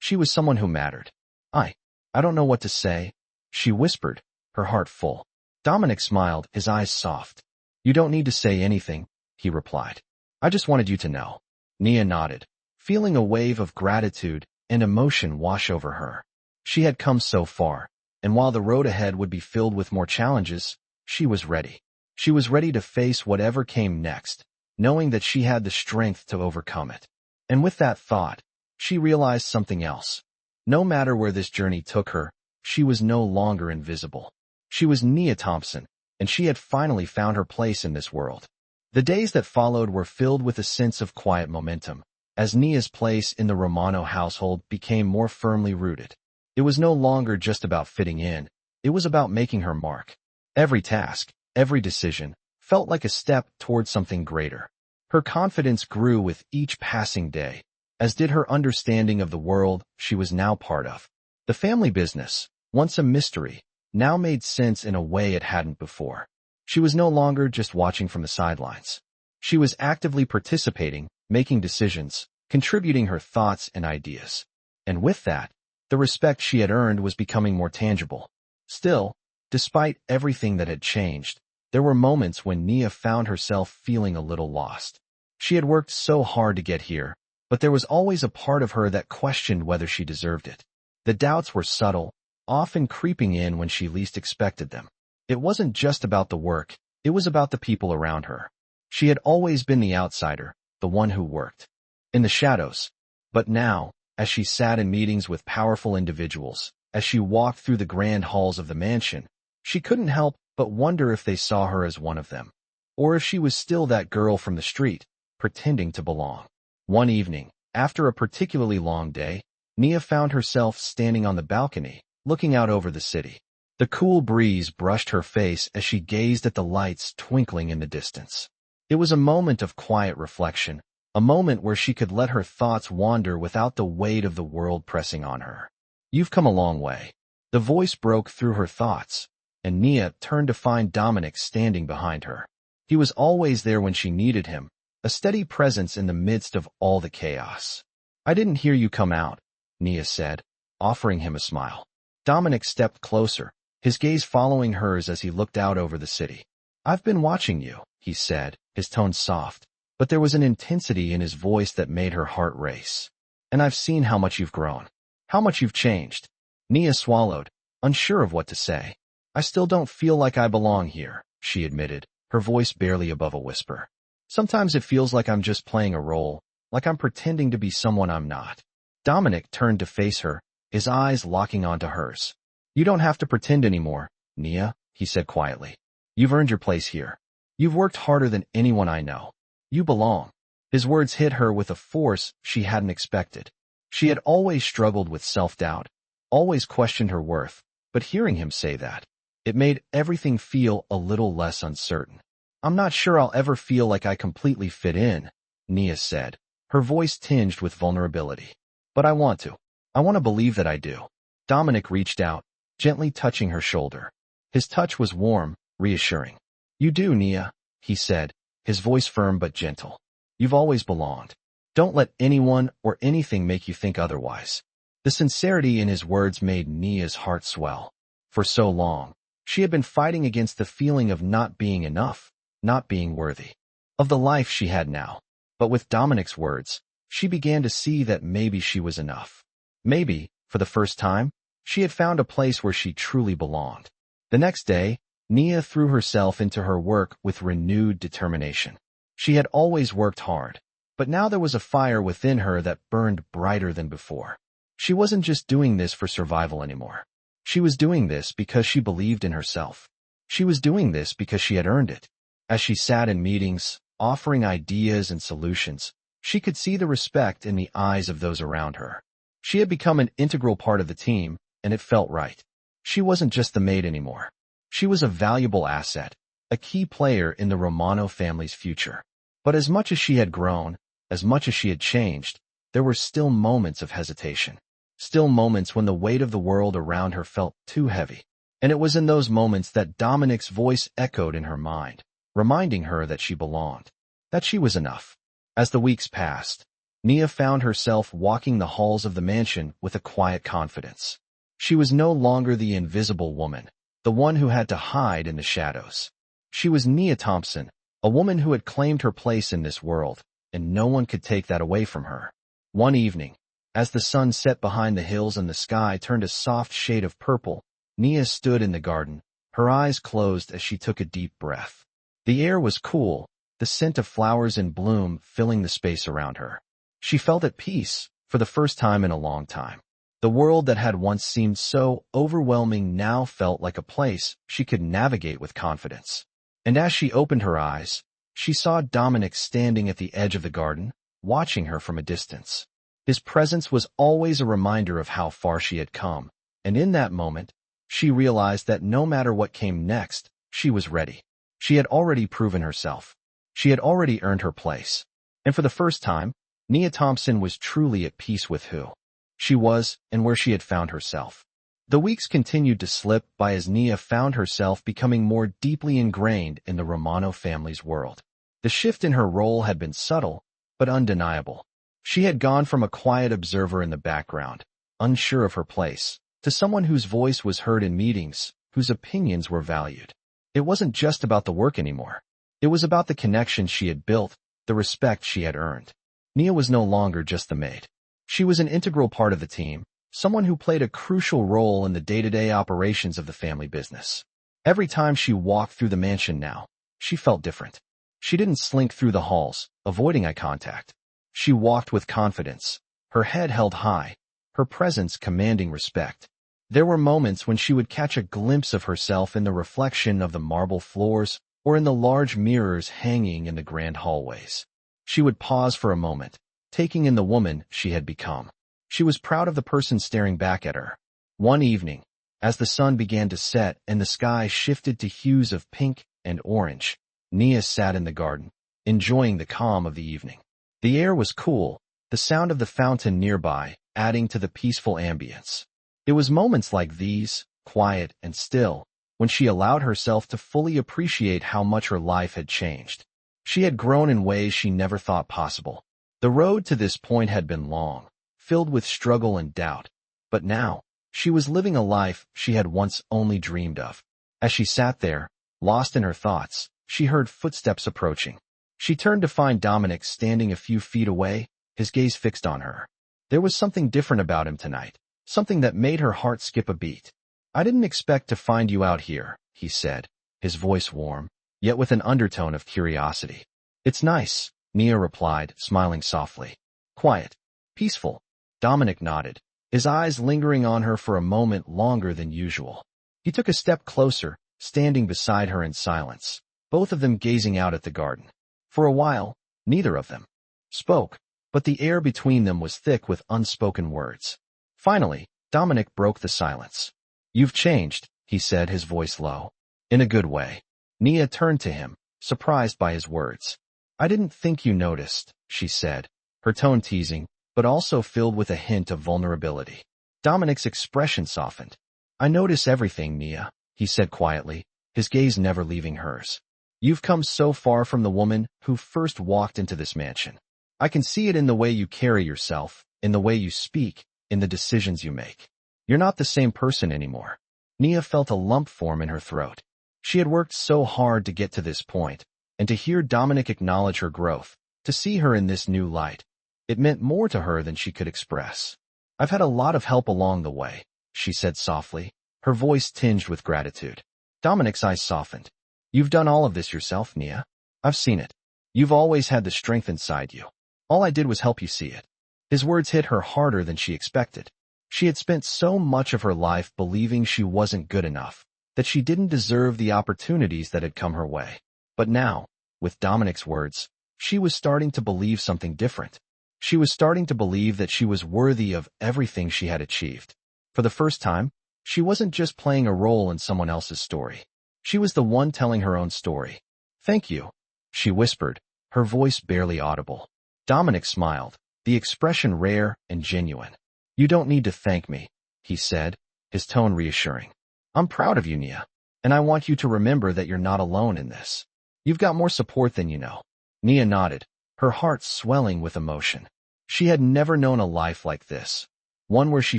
She was someone who mattered. I don't know what to say," she whispered, her heart full. Dominic smiled, his eyes soft. "You don't need to say anything," he replied. "I just wanted you to know." Nia nodded, feeling a wave of gratitude and emotion wash over her. She had come so far, and while the road ahead would be filled with more challenges, she was ready. She was ready to face whatever came next, knowing that she had the strength to overcome it. And with that thought, she realized something else. No matter where this journey took her, she was no longer invisible. She was Nia Thompson, and she had finally found her place in this world. The days that followed were filled with a sense of quiet momentum, as Nia's place in the Romano household became more firmly rooted. It was no longer just about fitting in, it was about making her mark. Every task, every decision, felt like a step towards something greater. Her confidence grew with each passing day, as did her understanding of the world she was now part of. The family business, once a mystery, now made sense in a way it hadn't before. She was no longer just watching from the sidelines. She was actively participating, making decisions, contributing her thoughts and ideas. And with that, the respect she had earned was becoming more tangible. Still, despite everything that had changed, there were moments when Nia found herself feeling a little lost. She had worked so hard to get here, but there was always a part of her that questioned whether she deserved it. The doubts were subtle, often creeping in when she least expected them. It wasn't just about the work, it was about the people around her. She had always been the outsider, the one who worked in the shadows. But now, as she sat in meetings with powerful individuals, as she walked through the grand halls of the mansion, she couldn't help but wonder if they saw her as one of them, or if she was still that girl from the street, pretending to belong. One evening, after a particularly long day, Nia found herself standing on the balcony, looking out over the city. The cool breeze brushed her face as she gazed at the lights twinkling in the distance. It was a moment of quiet reflection, a moment where she could let her thoughts wander without the weight of the world pressing on her. "You've come a long way." The voice broke through her thoughts, and Nia turned to find Dominic standing behind her. He was always there when she needed him, a steady presence in the midst of all the chaos. "I didn't hear you come out," Nia said, offering him a smile. Dominic stepped closer, his gaze following hers as he looked out over the city. "I've been watching you," he said, his tone soft, but there was an intensity in his voice that made her heart race. "And I've seen how much you've grown, how much you've changed." Nia swallowed, unsure of what to say. "I still don't feel like I belong here," she admitted, her voice barely above a whisper. "Sometimes it feels like I'm just playing a role, like I'm pretending to be someone I'm not." Dominic turned to face her, his eyes locking onto hers. "You don't have to pretend anymore, Nia," he said quietly. "You've earned your place here. You've worked harder than anyone I know. You belong." His words hit her with a force she hadn't expected. She had always struggled with self-doubt, always questioned her worth, but hearing him say that, it made everything feel a little less uncertain. "I'm not sure I'll ever feel like I completely fit in," Nia said, her voice tinged with vulnerability. "But I want to. I want to believe that I do." Dominic reached out, gently touching her shoulder. His touch was warm, reassuring. "You do, Nia," he said, his voice firm but gentle. "You've always belonged. Don't let anyone or anything make you think otherwise." The sincerity in his words made Nia's heart swell. For so long, she had been fighting against the feeling of not being enough, not being worthy of the life she had now. But with Dominic's words, she began to see that maybe she was enough. Maybe, for the first time, she had found a place where she truly belonged. The next day, Nia threw herself into her work with renewed determination. She had always worked hard, but now there was a fire within her that burned brighter than before. She wasn't just doing this for survival anymore. She was doing this because she believed in herself. She was doing this because she had earned it. As she sat in meetings, offering ideas and solutions, she could see the respect in the eyes of those around her. She had become an integral part of the team, and it felt right. She wasn't just the maid anymore. She was a valuable asset, a key player in the Romano family's future. But as much as she had grown, as much as she had changed, there were still moments of hesitation. Still moments when the weight of the world around her felt too heavy. And it was in those moments that Dominic's voice echoed in her mind, reminding her that she belonged, that she was enough. As the weeks passed, Nia found herself walking the halls of the mansion with a quiet confidence. She was no longer the invisible woman, the one who had to hide in the shadows. She was Nia Thompson, a woman who had claimed her place in this world, and no one could take that away from her. One evening, as the sun set behind the hills and the sky turned a soft shade of purple, Nia stood in the garden, Her eyes closed as she took a deep breath. The air was cool, the scent of flowers in bloom filling the space around her. She felt at peace, for the first time in a long time. The world that had once seemed so overwhelming now felt like a place she could navigate with confidence. And as she opened her eyes, she saw Dominic standing at the edge of the garden, watching her from a distance. His presence was always a reminder of how far she had come, and in that moment, she realized that no matter what came next, she was ready. She had already proven herself. She had already earned her place. And for the first time, Nia Thompson was truly at peace with who she was and where she had found herself. The weeks continued to slip by as Nia found herself becoming more deeply ingrained in the Romano family's world. The shift in her role had been subtle, but undeniable. She had gone from a quiet observer in the background, unsure of her place, to someone whose voice was heard in meetings, whose opinions were valued. It wasn't just about the work anymore. It was about the connections she had built, the respect she had earned. Nia was no longer just the maid. She was an integral part of the team, someone who played a crucial role in the day-to-day operations of the family business. Every time she walked through the mansion now, she felt different. She didn't slink through the halls, avoiding eye contact. She walked with confidence, her head held high, her presence commanding respect. There were moments when she would catch a glimpse of herself in the reflection of the marble floors or in the large mirrors hanging in the grand hallways. She would pause for a moment, taking in the woman she had become. She was proud of the person staring back at her. One evening, as the sun began to set and the sky shifted to hues of pink and orange, Nia sat in the garden, enjoying the calm of the evening. The air was cool, the sound of the fountain nearby adding to the peaceful ambience. It was moments like these, quiet and still, when she allowed herself to fully appreciate how much her life had changed. She had grown in ways she never thought possible. The road to this point had been long, filled with struggle and doubt, but now, she was living a life she had once only dreamed of. As she sat there, lost in her thoughts, she heard footsteps approaching. She turned to find Dominic standing a few feet away, his gaze fixed on her. There was something different about him tonight, something that made her heart skip a beat. "I didn't expect to find you out here," he said, his voice warm, yet with an undertone of curiosity. "It's nice," Nia replied, smiling softly. "Quiet. Peaceful." Dominic nodded, his eyes lingering on her for a moment longer than usual. He took a step closer, standing beside her in silence, both of them gazing out at the garden. For a while, neither of them spoke, but the air between them was thick with unspoken words. Finally, Dominic broke the silence. "You've changed," he said, his voice low. "In a good way." Nia turned to him, surprised by his words. "I didn't think you noticed," she said, her tone teasing, but also filled with a hint of vulnerability. Dominic's expression softened. "I notice everything, Nia," he said quietly, his gaze never leaving hers. "You've come so far from the woman who first walked into this mansion. I can see it in the way you carry yourself, in the way you speak, in the decisions you make. You're not the same person anymore." Nia felt a lump form in her throat. She had worked so hard to get to this point, and to hear Dominic acknowledge her growth, to see her in this new light, it meant more to her than she could express. "I've had a lot of help along the way," she said softly, her voice tinged with gratitude. Dominic's eyes softened. "You've done all of this yourself, Nia. I've seen it. You've always had the strength inside you. All I did was help you see it." His words hit her harder than she expected. She had spent so much of her life believing she wasn't good enough, that she didn't deserve the opportunities that had come her way. But now, with Dominic's words, she was starting to believe something different. She was starting to believe that she was worthy of everything she had achieved. For the first time, she wasn't just playing a role in someone else's story. She was the one telling her own story. "Thank you," she whispered, her voice barely audible. Dominic smiled, the expression rare and genuine. "You don't need to thank me," he said, his tone reassuring. "I'm proud of you, Nia, and I want you to remember that you're not alone in this. You've got more support than you know." Nia nodded, her heart swelling with emotion. She had never known a life like this, one where she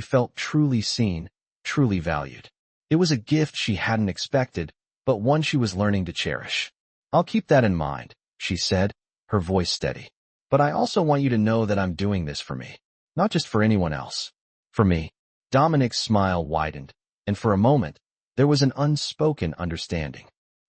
felt truly seen, truly valued. It was a gift she hadn't expected, but one she was learning to cherish. "I'll keep that in mind," she said, her voice steady. "But I also want you to know that I'm doing this for me, not just for anyone else. For me." Dominic's smile widened, and for a moment, There was an unspoken understanding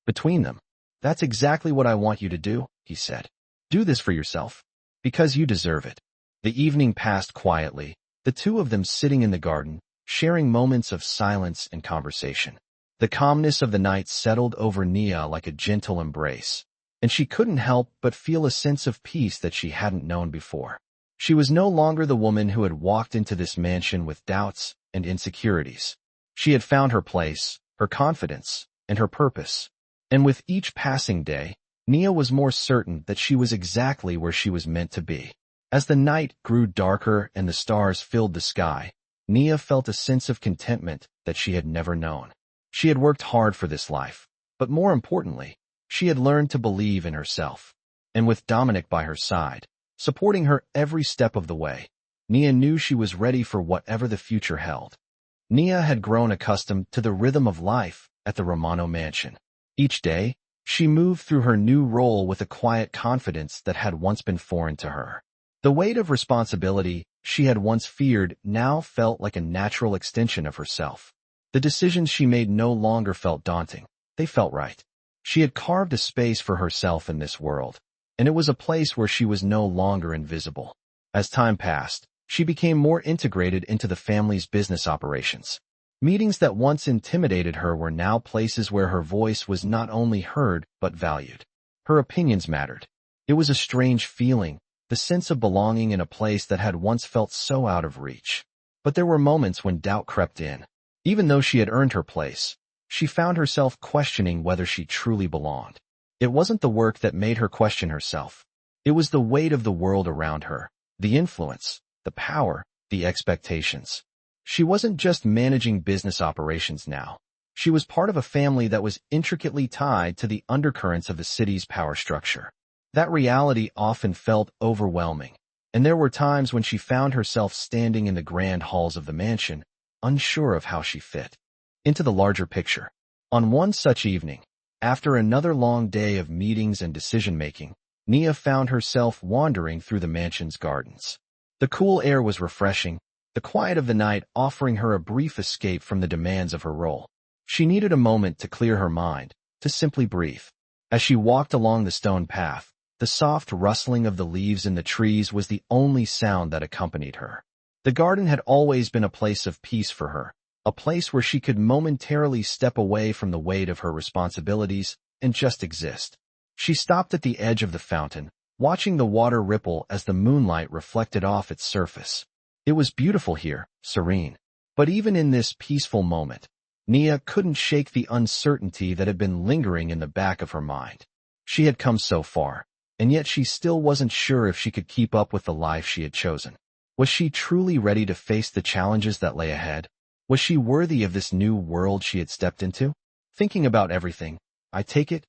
between them. "That's exactly what I want you to do," he said. "Do this for yourself. Because you deserve it." The evening passed quietly, the two of them sitting in the garden, sharing moments of silence and conversation. The calmness of the night settled over Nia like a gentle embrace, and she couldn't help but feel a sense of peace that she hadn't known before. She was no longer the woman who had walked into this mansion with doubts and insecurities. She had found her place, her confidence, and her purpose. And with each passing day, Nia was more certain that she was exactly where she was meant to be. As the night grew darker and the stars filled the sky, Nia felt a sense of contentment that she had never known. She had worked hard for this life, but more importantly, she had learned to believe in herself. And with Dominic by her side, supporting her every step of the way, Nia knew she was ready for whatever the future held. Nia had grown accustomed to the rhythm of life at the Romano mansion. Each day, she moved through her new role with a quiet confidence that had once been foreign to her. The weight of responsibility she had once feared now felt like a natural extension of herself. The decisions she made no longer felt daunting. They felt right. She had carved a space for herself in this world, and it was a place where she was no longer invisible. As time passed, she became more integrated into the family's business operations. Meetings that once intimidated her were now places where her voice was not only heard but valued. Her opinions mattered. It was a strange feeling, the sense of belonging in a place that had once felt so out of reach. But there were moments when doubt crept in. Even though she had earned her place, she found herself questioning whether she truly belonged. It wasn't the work that made her question herself. It was the weight of the world around her, the influence, the power, the expectations. She wasn't just managing business operations now. She was part of a family that was intricately tied to the undercurrents of the city's power structure. That reality often felt overwhelming, and there were times when she found herself standing in the grand halls of the mansion, unsure of how she fit into the larger picture. On one such evening, after another long day of meetings and decision-making, Nia found herself wandering through the mansion's gardens. The cool air was refreshing, the quiet of the night offering her a brief escape from the demands of her role. She needed a moment to clear her mind, to simply breathe. As she walked along the stone path, the soft rustling of the leaves in the trees was the only sound that accompanied her. The garden had always been a place of peace for her, a place where she could momentarily step away from the weight of her responsibilities and just exist. She stopped at the edge of the fountain, watching the water ripple as the moonlight reflected off its surface. It was beautiful here, serene. But even in this peaceful moment, Nia couldn't shake the uncertainty that had been lingering in the back of her mind. She had come so far, and yet she still wasn't sure if she could keep up with the life she had chosen. Was she truly ready to face the challenges that lay ahead? Was she worthy of this new world she had stepped into? Thinking about everything, I take it?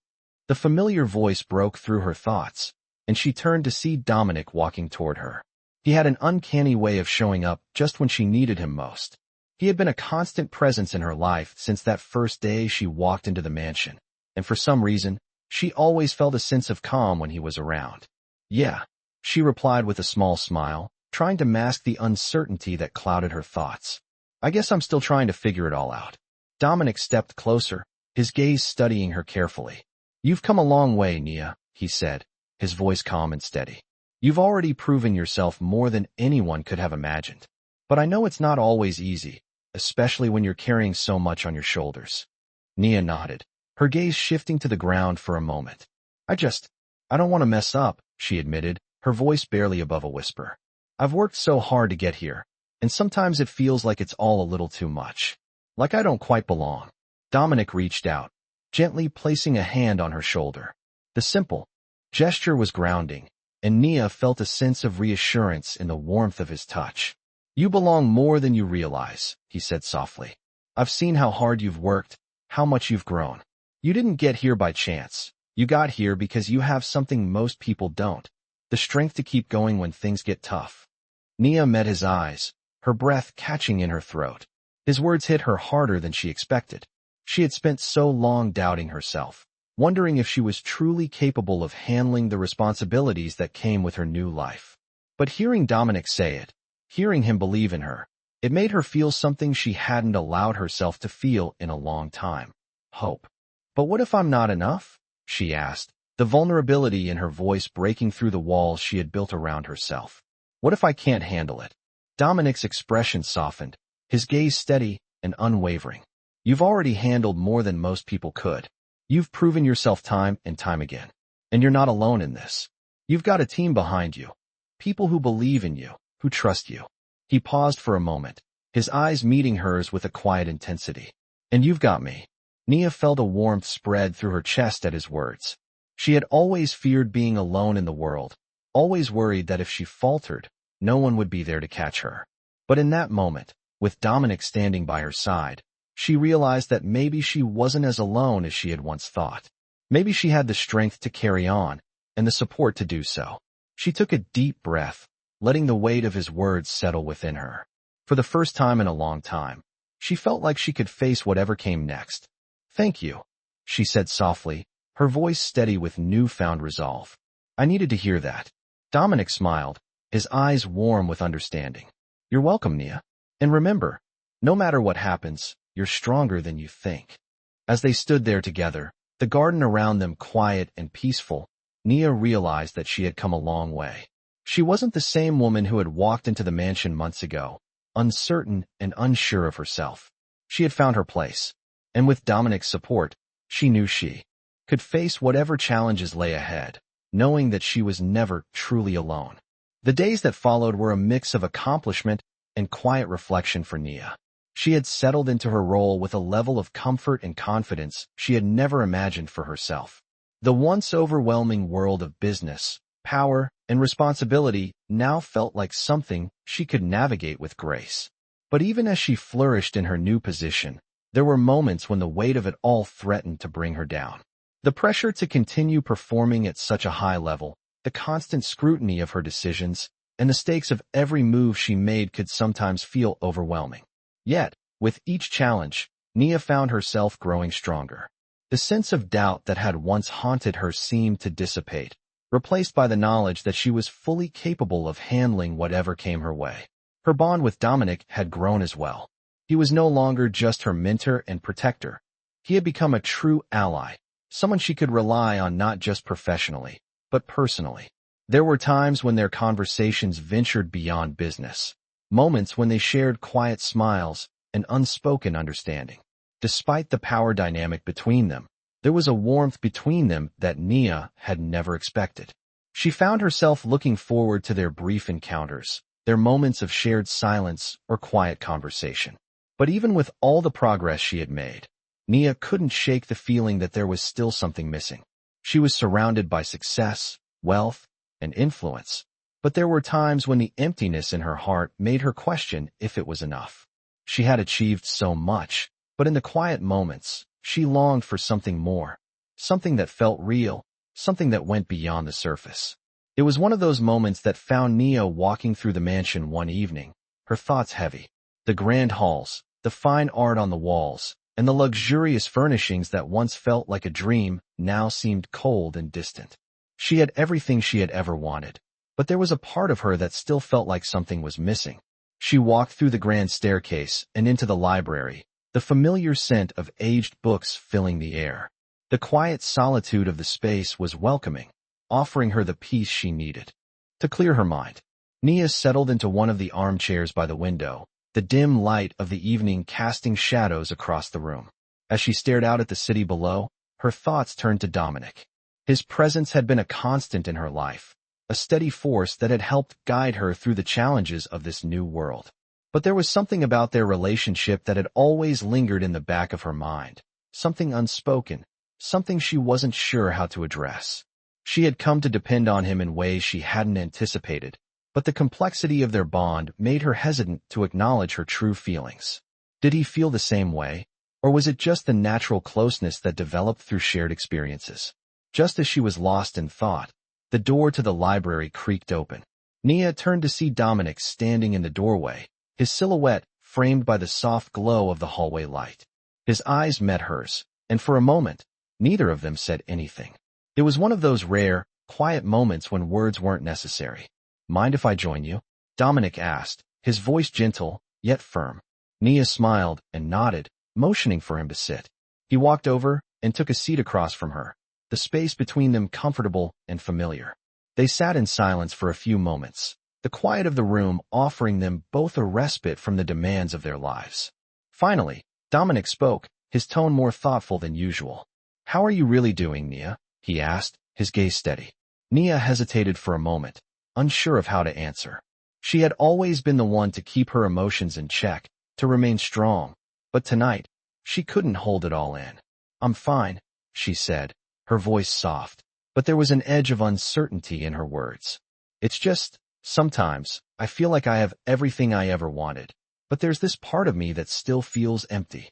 The familiar voice broke through her thoughts, and she turned to see Dominic walking toward her. He had an uncanny way of showing up just when she needed him most. He had been a constant presence in her life since that first day she walked into the mansion, and for some reason, she always felt a sense of calm when he was around. "Yeah," she replied with a small smile, trying to mask the uncertainty that clouded her thoughts. "I guess I'm still trying to figure it all out." Dominic stepped closer, his gaze studying her carefully. "You've come a long way, Nia," he said, his voice calm and steady. "You've already proven yourself more than anyone could have imagined. But I know it's not always easy, especially when you're carrying so much on your shoulders." Nia nodded, her gaze shifting to the ground for a moment. I don't want to mess up," she admitted, her voice barely above a whisper. "I've worked so hard to get here, and sometimes it feels like it's all a little too much. Like I don't quite belong." Dominic reached out, gently placing a hand on her shoulder. The simple gesture was grounding, and Nia felt a sense of reassurance in the warmth of his touch. "You belong more than you realize," he said softly. "I've seen how hard you've worked, how much you've grown. You didn't get here by chance. You got here because you have something most people don't, the strength to keep going when things get tough." Nia met his eyes, her breath catching in her throat. His words hit her harder than she expected. She had spent so long doubting herself, wondering if she was truly capable of handling the responsibilities that came with her new life. But hearing Dominic say it, hearing him believe in her, It made her feel something she hadn't allowed herself to feel in a long time. Hope. "But what if I'm not enough?" she asked, the vulnerability in her voice breaking through the walls she had built around herself. "What if I can't handle it?" Dominic's expression softened, his gaze steady and unwavering. "You've already handled more than most people could. You've proven yourself time and time again. And you're not alone in this. You've got a team behind you. People who believe in you, who trust you." He paused for a moment, his eyes meeting hers with a quiet intensity. "And you've got me." Nia felt a warmth spread through her chest at his words. She had always feared being alone in the world, always worried that if she faltered, no one would be there to catch her. But in that moment, with Dominic standing by her side, she realized that maybe she wasn't as alone as she had once thought. Maybe she had the strength to carry on, and the support to do so. She took a deep breath, letting the weight of his words settle within her. For the first time in a long time, she felt like she could face whatever came next. "Thank you," she said softly, her voice steady with newfound resolve. "I needed to hear that." Dominic smiled, his eyes warm with understanding. "You're welcome, Nia. And remember, no matter what happens, you're stronger than you think." As they stood there together, the garden around them quiet and peaceful, Nia realized that she had come a long way. She wasn't the same woman who had walked into the mansion months ago, uncertain and unsure of herself. She had found her place, and with Dominic's support, she knew she could face whatever challenges lay ahead, knowing that she was never truly alone. The days that followed were a mix of accomplishment and quiet reflection for Nia. She had settled into her role with a level of comfort and confidence she had never imagined for herself. The once overwhelming world of business, power, and responsibility now felt like something she could navigate with grace. But even as she flourished in her new position, there were moments when the weight of it all threatened to bring her down. The pressure to continue performing at such a high level, the constant scrutiny of her decisions, and the stakes of every move she made could sometimes feel overwhelming. Yet, with each challenge, Nia found herself growing stronger. The sense of doubt that had once haunted her seemed to dissipate, replaced by the knowledge that she was fully capable of handling whatever came her way. Her bond with Dominic had grown as well. He was no longer just her mentor and protector. He had become a true ally, someone she could rely on not just professionally, but personally. There were times when their conversations ventured beyond business, moments when they shared quiet smiles and unspoken understanding. Despite the power dynamic between them, there was a warmth between them that Nia had never expected. She found herself looking forward to their brief encounters, their moments of shared silence or quiet conversation. But even with all the progress she had made, Nia couldn't shake the feeling that there was still something missing. She was surrounded by success, wealth, and influence, but there were times when the emptiness in her heart made her question if it was enough. She had achieved so much, but in the quiet moments, she longed for something more, something that felt real, something that went beyond the surface. It was one of those moments that found Nia walking through the mansion one evening, her thoughts heavy. The grand halls, the fine art on the walls, and the luxurious furnishings that once felt like a dream now seemed cold and distant. She had everything she had ever wanted, but there was a part of her that still felt like something was missing. She walked through the grand staircase and into the library, the familiar scent of aged books filling the air. The quiet solitude of the space was welcoming, offering her the peace she needed. To clear her mind, Nia settled into one of the armchairs by the window, the dim light of the evening casting shadows across the room. As she stared out at the city below, her thoughts turned to Dominic. His presence had been a constant in her life, a steady force that had helped guide her through the challenges of this new world. But there was something about their relationship that had always lingered in the back of her mind, something unspoken, something she wasn't sure how to address. She had come to depend on him in ways she hadn't anticipated, but the complexity of their bond made her hesitant to acknowledge her true feelings. Did he feel the same way, or was it just the natural closeness that developed through shared experiences? Just as she was lost in thought, the door to the library creaked open. Nia turned to see Dominic standing in the doorway, his silhouette framed by the soft glow of the hallway light. His eyes met hers, and for a moment, neither of them said anything. It was one of those rare, quiet moments when words weren't necessary. "Mind if I join you?" Dominic asked, his voice gentle, yet firm. Nia smiled and nodded, motioning for him to sit. He walked over and took a seat across from her, the space between them comfortable and familiar. They sat in silence for a few moments, the quiet of the room offering them both a respite from the demands of their lives. Finally, Dominic spoke, his tone more thoughtful than usual. "How are you really doing, Nia?" he asked, his gaze steady. Nia hesitated for a moment, unsure of how to answer. She had always been the one to keep her emotions in check, to remain strong, but tonight, she couldn't hold it all in. "I'm fine," she said, her voice soft, but there was an edge of uncertainty in her words. "It's just, sometimes, I feel like I have everything I ever wanted, but there's this part of me that still feels empty."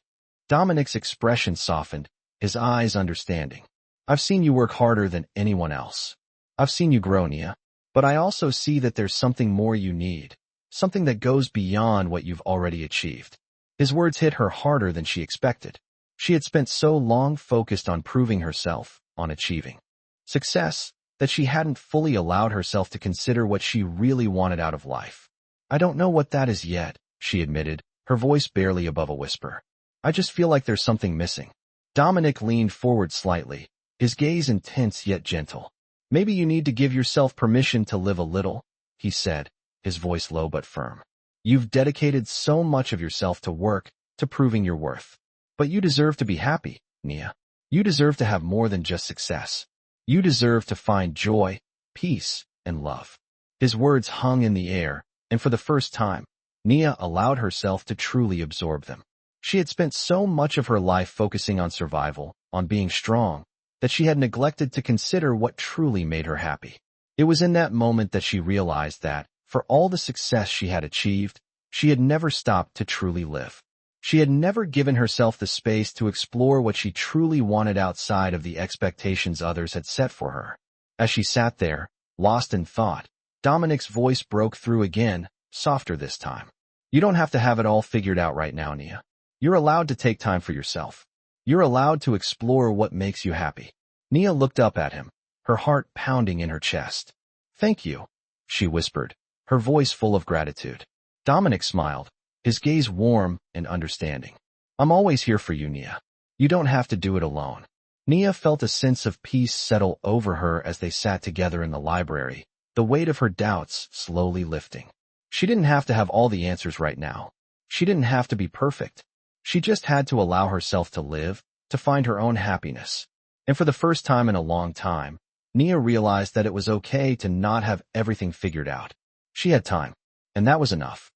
Dominic's expression softened, his eyes understanding. "I've seen you work harder than anyone else. I've seen you grow, Nia. But I also see that there's something more you need, something that goes beyond what you've already achieved." His words hit her harder than she expected. She had spent so long focused on proving herself, on achieving success, that she hadn't fully allowed herself to consider what she really wanted out of life. "I don't know what that is yet," she admitted, her voice barely above a whisper. "I just feel like there's something missing." Dominic leaned forward slightly, his gaze intense yet gentle. "Maybe you need to give yourself permission to live a little," he said, his voice low but firm. "You've dedicated so much of yourself to work, to proving your worth. But you deserve to be happy, Nia. You deserve to have more than just success. You deserve to find joy, peace, and love." His words hung in the air, and for the first time, Nia allowed herself to truly absorb them. She had spent so much of her life focusing on survival, on being strong, that she had neglected to consider what truly made her happy. It was in that moment that she realized that, for all the success she had achieved, she had never stopped to truly live. She had never given herself the space to explore what she truly wanted outside of the expectations others had set for her. As she sat there, lost in thought, Dominic's voice broke through again, softer this time. "You don't have to have it all figured out right now, Nia. You're allowed to take time for yourself. You're allowed to explore what makes you happy." Nia looked up at him, her heart pounding in her chest. "Thank you," she whispered, her voice full of gratitude. Dominic smiled, his gaze warm and understanding. "I'm always here for you, Nia. You don't have to do it alone." Nia felt a sense of peace settle over her as they sat together in the library, the weight of her doubts slowly lifting. She didn't have to have all the answers right now. She didn't have to be perfect. She just had to allow herself to live, to find her own happiness. And for the first time in a long time, Nia realized that it was okay to not have everything figured out. She had time, and that was enough.